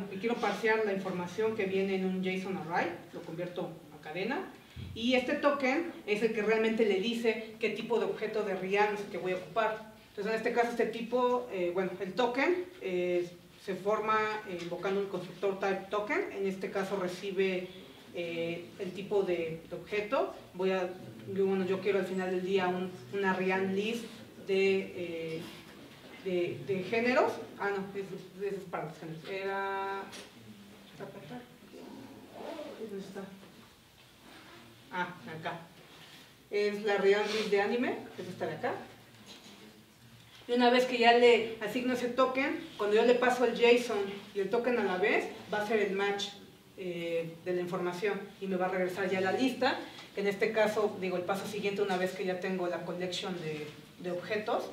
que quiero parsear la información que viene en un JSON array, lo convierto a cadena, y este token es el que realmente le dice qué tipo de objeto de RIAN es el que voy a ocupar. Entonces en este caso este tipo, bueno, el token se forma invocando un constructor type token, en este caso recibe el tipo de objeto. Yo quiero al final del día una RIAN list de géneros. No, es para los géneros. ¿Dónde está? Acá. Es la RIAN list de anime, que es esta de acá. Y una vez que ya le asigno ese token, cuando yo le paso el JSON y el token a la vez, va a ser el match de la información y me va a regresar ya la lista. En este caso, digo, el paso siguiente, una vez que ya tengo la collection de objetos,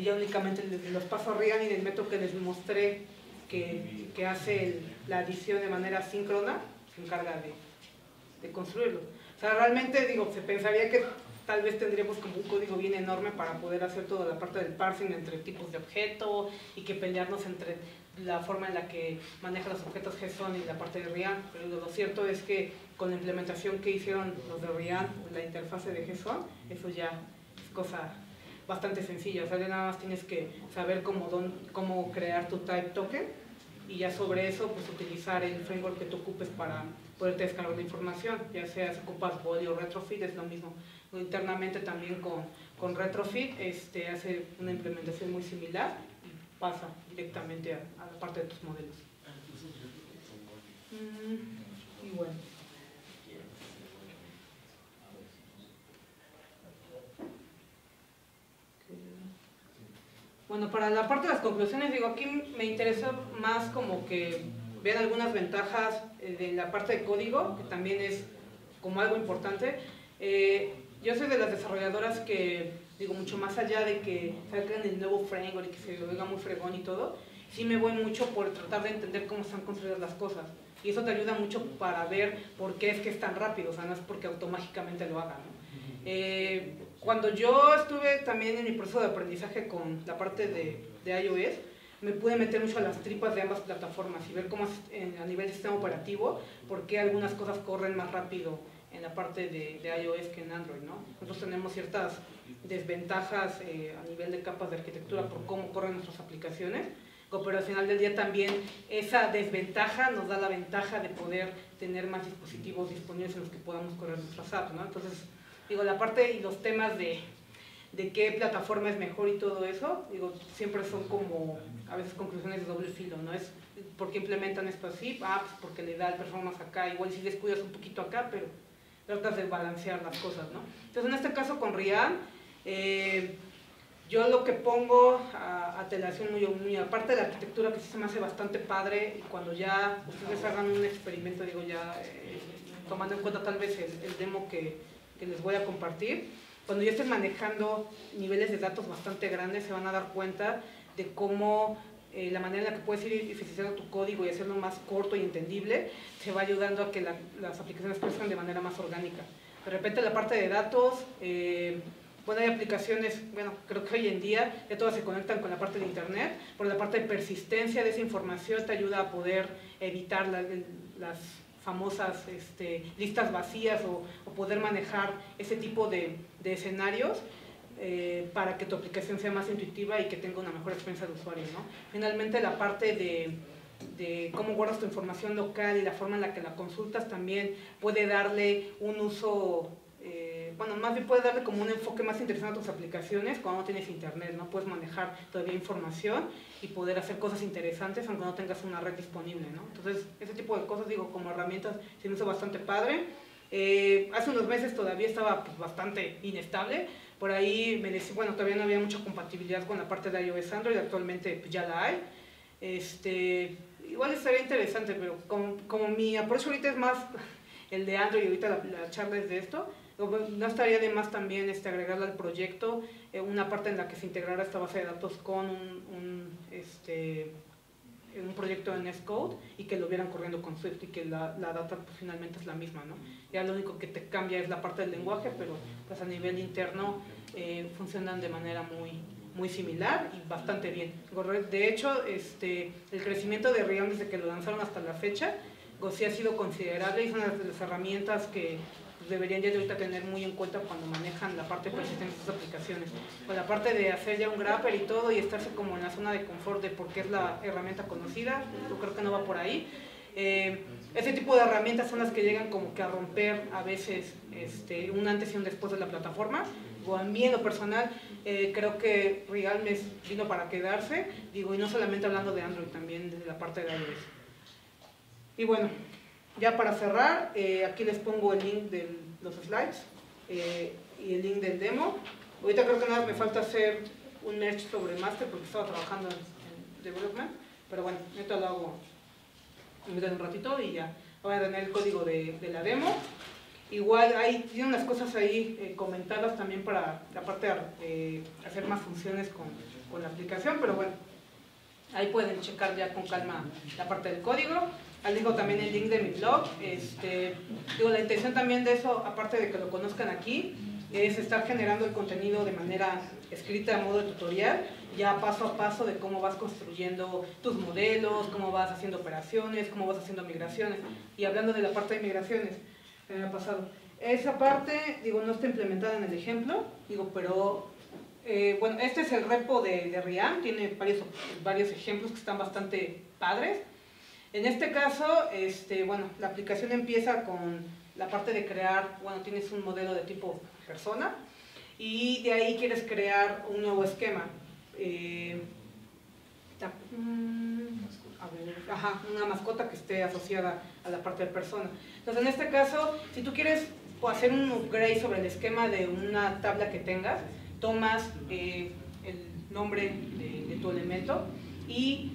ya únicamente los paso a RIAN y del método que les mostré que hace la adición de manera síncrona, se encarga de construirlo. O sea, realmente, digo, se pensaría que tal vez tendríamos como un código bien enorme para poder hacer toda la parte del parsing entre tipos de objeto y que pelearnos entre la forma en la que maneja los objetos JSON y la parte de RIAN, pero lo cierto es que con la implementación que hicieron los de RIAN, la interfase de JSON, eso ya es cosa bastante sencilla. O sea, ya nada más tienes que saber cómo crear tu type token y ya sobre eso pues utilizar el framework que tú ocupes para poderte descargar la información, ya sea si ocupas Body o Retrofit, es lo mismo. Internamente también con Retrofit hace una implementación muy similar y pasa directamente a la parte de tus modelos. Y bueno. Bueno, para la parte de las conclusiones, digo, aquí me interesa más como que vean algunas ventajas de la parte de código, que también es como algo importante. Yo soy de las desarrolladoras que, digo, mucho más allá de que saquen el nuevo framework y que se oiga muy fregón y todo, sí me voy mucho por tratar de entender cómo están construidas las cosas. Y eso te ayuda mucho para ver por qué es que es tan rápido, o sea, no es porque automáticamente lo hagan, ¿no? Cuando yo estuve también en mi proceso de aprendizaje con la parte de iOS, me pude meter mucho a las tripas de ambas plataformas y ver cómo a nivel de sistema operativo, por qué algunas cosas corren más rápido en la parte de iOS que en Android, ¿no? Nosotros tenemos ciertas desventajas a nivel de capas de arquitectura por cómo corren nuestras aplicaciones, pero al final del día también esa desventaja nos da la ventaja de poder tener más dispositivos disponibles en los que podamos correr nuestras apps, ¿no? Entonces, digo, la parte y los temas de qué plataforma es mejor y todo eso, digo, siempre son como a veces conclusiones de doble filo, ¿no? Es porque implementan esto así, pues porque le da el performance acá, igual si descuidas un poquito acá, pero tratas de balancear las cosas, ¿no? Entonces en este caso con RIAN, yo lo que pongo a telación muy aparte de la arquitectura que sí se me hace bastante padre, y cuando ya ustedes hagan un experimento, digo ya tomando en cuenta tal vez el demo que les voy a compartir, cuando ya estén manejando niveles de datos bastante grandes se van a dar cuenta de cómo la manera en la que puedes ir eficientando tu código y hacerlo más corto y entendible te va ayudando a que las aplicaciones crezcan de manera más orgánica. De repente la parte de datos, bueno, hay aplicaciones, bueno, creo que hoy en día ya todas se conectan con la parte de internet, pero la parte de persistencia de esa información te ayuda a poder evitar las famosas listas vacías o poder manejar ese tipo de escenarios para que tu aplicación sea más intuitiva y que tenga una mejor experiencia de usuario, ¿no? Finalmente la parte de cómo guardas tu información local y la forma en la que la consultas también puede darle un uso, bueno, más bien puede darle como un enfoque más interesante a tus aplicaciones cuando no tienes internet, ¿no? Puedes manejar todavía información y poder hacer cosas interesantes aunque no tengas una red disponible, ¿no? Entonces, ese tipo de cosas, digo, como herramientas, se me hizo bastante padre. Hace unos meses todavía estaba pues, bastante inestable. Por ahí me decía, bueno, todavía no había mucha compatibilidad con la parte de iOS Android, actualmente pues, ya la hay. Igual estaría interesante, pero como mi approach ahorita es más el de Android y ahorita la charla es de esto, no estaría de más también agregarle al proyecto una parte en la que se integrara esta base de datos con un proyecto en Xcode y que lo vieran corriendo con Swift y que la data pues, finalmente es la misma, ¿no? Ya lo único que te cambia es la parte del lenguaje, pero pues a nivel interno funcionan de manera muy similar y bastante bien. De hecho, el crecimiento de Riam desde que lo lanzaron hasta la fecha, sí ha sido considerable y es una de las herramientas que pues, deberían ya de ahorita tener muy en cuenta cuando manejan la parte de persistencia de sus aplicaciones. Con la parte de hacer ya un grapper y todo y estarse como en la zona de confort de porque es la herramienta conocida, yo creo que no va por ahí. Ese tipo de herramientas son las que llegan como que a romper a veces un antes y un después de la plataforma. O a mí en lo personal creo que Realm vino para quedarse, digo, y no solamente hablando de Android, también desde la parte de iOS. Y bueno, ya para cerrar, aquí les pongo el link de los slides y el link del demo. Ahorita creo que nada me falta hacer un merge sobre master porque estaba trabajando en development, pero bueno, esto lo hago en un ratito y ya voy a tener el código de la demo. Igual tiene unas cosas ahí comentadas también para la parte de hacer más funciones con la aplicación, pero bueno, ahí pueden checar ya con calma la parte del código. Les digo también el link de mi blog. Digo, la intención también de eso, aparte de que lo conozcan aquí, es estar generando el contenido de manera escrita a modo de tutorial, ya paso a paso de cómo vas construyendo tus modelos, cómo vas haciendo operaciones, cómo vas haciendo migraciones. Y hablando de la parte de migraciones, me ha pasado. Esa parte, digo, no está implementada en el ejemplo, digo, pero bueno, este es el repo de Riam, tiene varios ejemplos que están bastante padres. En este caso, bueno, la aplicación empieza con la parte de crear, bueno, tienes un modelo de tipo persona y de ahí quieres crear un nuevo esquema. Una mascota que esté asociada a la parte de persona. Entonces, en este caso, si tú quieres hacer un upgrade sobre el esquema de una tabla que tengas, tomas el nombre de tu elemento y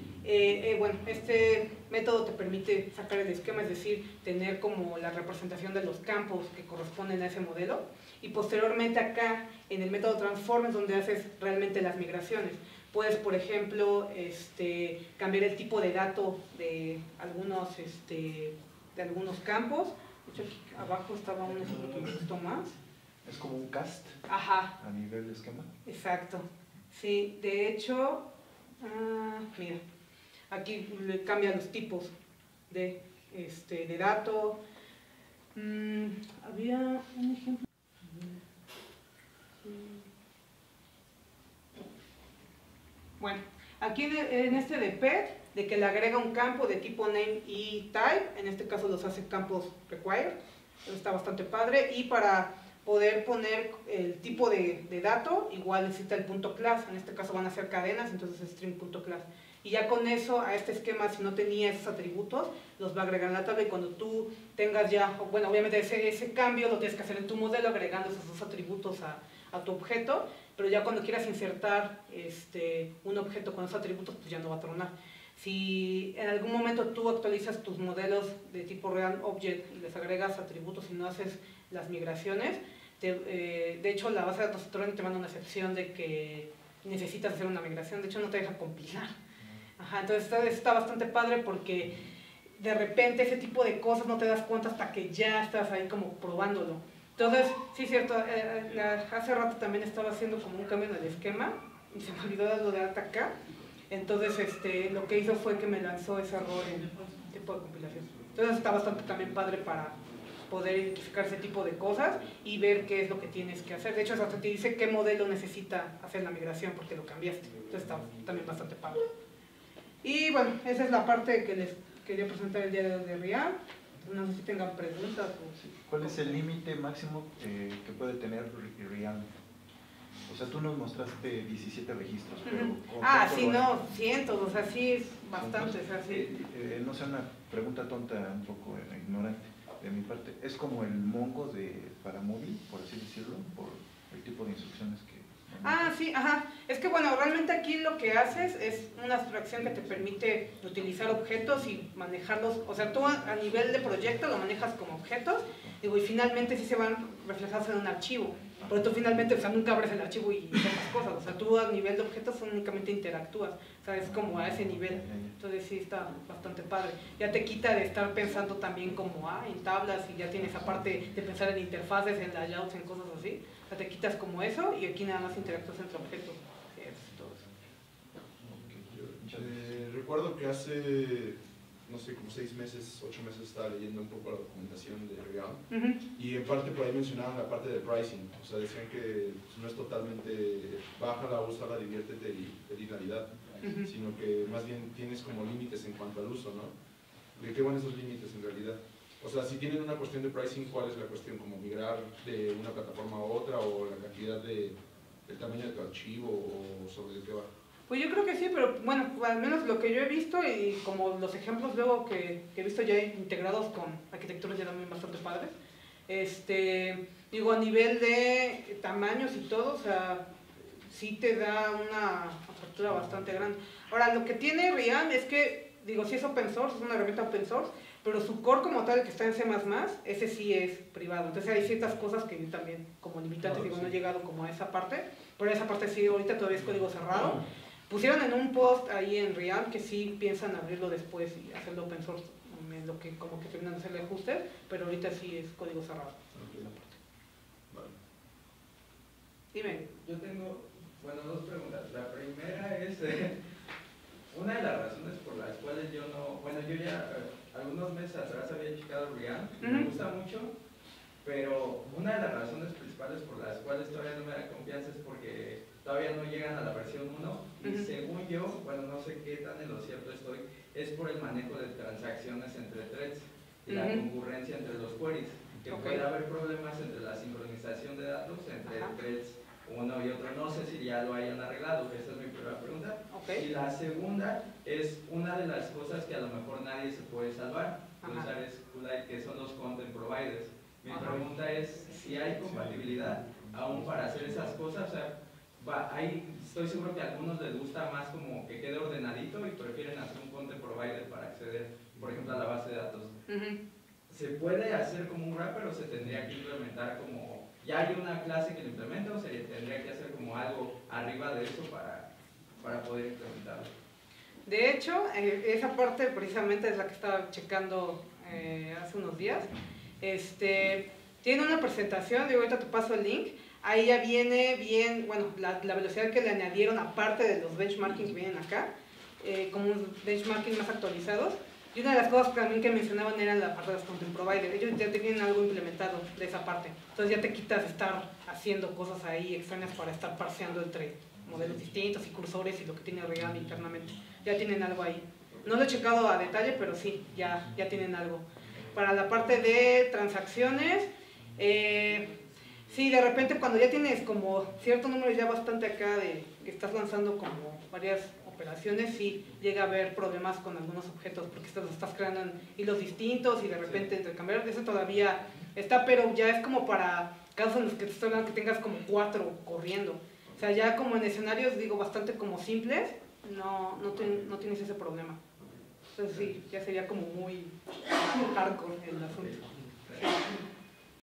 bueno, este método te permite sacar el esquema, es decir, tener como la representación de los campos que corresponden a ese modelo y posteriormente acá en el método transform es donde haces realmente las migraciones. Puedes, por ejemplo, cambiar el tipo de dato de algunos campos. De hecho, aquí abajo estaba un ejemplo que me gustó más. Es como un cast. Ajá. A nivel de esquema. Exacto. Sí, de hecho, mira, aquí le cambian los tipos de dato. Había un ejemplo. Bueno, aquí en este de pet, de que le agrega un campo de tipo name y type, en este caso los hace campos required, está bastante padre, y para poder poner el tipo de dato, igual necesita el punto .class, en este caso van a ser cadenas, entonces es string.class. Y ya con eso, a este esquema, si no tenía esos atributos, los va a agregar en la tabla y cuando tú tengas ya, bueno, obviamente ese cambio lo tienes que hacer en tu modelo agregando esos dos atributos a tu objeto, pero ya cuando quieras insertar un objeto con esos atributos, pues ya no va a tronar. Si en algún momento tú actualizas tus modelos de tipo Real Object y les agregas atributos y no haces las migraciones, de hecho la base de datos Torrent te manda una excepción de que necesitas hacer una migración, de hecho no te deja compilar. Ajá, entonces está bastante padre porque de repente ese tipo de cosas no te das cuenta hasta que ya estás ahí como probándolo. Entonces, sí es cierto, hace rato también estaba haciendo como un cambio en el esquema y se me olvidó darlo de alta acá. Entonces, lo que hizo fue que me lanzó ese error en tipo de compilación. Entonces está bastante también padre para poder identificar ese tipo de cosas y ver qué es lo que tienes que hacer. De hecho, hasta te dice qué modelo necesita hacer la migración porque lo cambiaste. Entonces está también bastante padre. Y bueno, esa es la parte que les quería presentar el día de hoy de React. No sé si tengan preguntas. ¿Cuál es el límite máximo que puede tener React? O sea, tú nos mostraste 17 registros, pero... Sí, no, cientos, o sea, sí es bastante. O sea, sí. No sé, una pregunta tonta, un poco ignorante de mi parte. ¿Es como el Mongo para móvil, por así decirlo, por el tipo de instrucciones que... Sí, ajá. Es que bueno, realmente aquí lo que haces es una abstracción que te permite utilizar objetos y manejarlos. O sea, tú a nivel de proyecto lo manejas como objetos, y finalmente sí se van reflejados en un archivo. Pero tú finalmente, o sea, nunca abres el archivo y haces las cosas. O sea, tú a nivel de objetos únicamente interactúas. O sea, es como a ese nivel. Entonces sí está bastante padre. Ya te quita de estar pensando también como en tablas, y ya tienes aparte de pensar en interfaces, en layouts, en cosas así. O sea, te quitas como eso y aquí nada más interactúas entre objetos. Todo eso. Recuerdo que hace, no sé, como 6 meses, 8 meses estaba leyendo un poco la documentación de React y en parte por ahí mencionaban la parte de pricing. O sea, decían que no es totalmente bájala, úsala, diviértete y pedir calidad, sino que más bien tienes como límites en cuanto al uso, ¿no? ¿De qué van esos límites en realidad? O sea, si tienen una cuestión de pricing, ¿cuál es la cuestión? ¿Como migrar de una plataforma a otra, o la cantidad del tamaño de tu archivo, o sobre qué va? Pues yo creo que sí, pero bueno, al menos lo que yo he visto y como los ejemplos luego que he visto ya integrados con arquitecturas ya también bastante padres, digo, a nivel de tamaños y todo, o sea, sí te da una apertura bastante grande. Ahora, lo que tiene React es que, digo, sí es open source, es una herramienta open source, pero su core como tal, que está en C++, ese sí es privado. Entonces hay ciertas cosas que yo también, como limitantes, digo, no he llegado como a esa parte, pero esa parte sí, ahorita todavía es código cerrado. Pusieron en un post ahí en React que sí piensan abrirlo después y hacerlo open source, en lo que como que terminan de hacerle ajustes, pero ahorita sí es código cerrado. Vale. Dime. Yo tengo, bueno, 2 preguntas. La primera es, una de las razones por las cuales yo no, bueno, yo ya algunos meses atrás había checado React, me gusta mucho, pero una de las razones principales por las cuales todavía no me da confianza es porque todavía no llegan a la versión 1 y según yo, bueno, no sé qué tan en lo cierto estoy, es por el manejo de transacciones entre threads y la concurrencia entre los queries, que puede haber problemas entre la sincronización de datos entre threads uno y otro. No sé si ya lo hayan arreglado, esa es mi primera pregunta. Y la segunda es una de las cosas que a lo mejor nadie se puede salvar, usar SQLite, que son los content providers. Mi pregunta es si hay compatibilidad aún para hacer esas cosas. O sea, estoy seguro que a algunos les gusta más como que quede ordenadito y prefieren hacer un content provider para acceder, por ejemplo, a la base de datos. ¿Se puede hacer como un wrapper o se tendría que implementar como, ya hay una clase que lo implementa, o se tendría que hacer como algo arriba de eso para poder implementarlo? De hecho, esa parte precisamente es la que estaba checando hace unos días. Tiene una presentación, digo, ahorita te paso el link. Ahí ya viene bien, bueno, la velocidad que le añadieron aparte de los benchmarking que vienen acá, como un benchmarking más actualizados. Y una de las cosas también que mencionaban era la parte de los content providers. Ellos ya tienen algo implementado de esa parte. Entonces ya te quitas de estar haciendo cosas ahí extrañas para estar parseando entre modelos distintos y cursores y lo que tiene React internamente. Ya tienen algo ahí. No lo he checado a detalle, pero sí, ya tienen algo. Para la parte de transacciones, sí, de repente cuando ya tienes como cierto número ya bastante acá de que estás lanzando como varias operaciones, sí llega a haber problemas con algunos objetos porque estás creando en hilos distintos y de repente intercambiar. Eso todavía está, pero ya es como para casos en los que te estoy hablando que tengas como 4 corriendo. O sea, ya como en escenarios, digo, bastante como simples, no tienes ese problema. Entonces sí, ya sería como muy hardcore el asunto.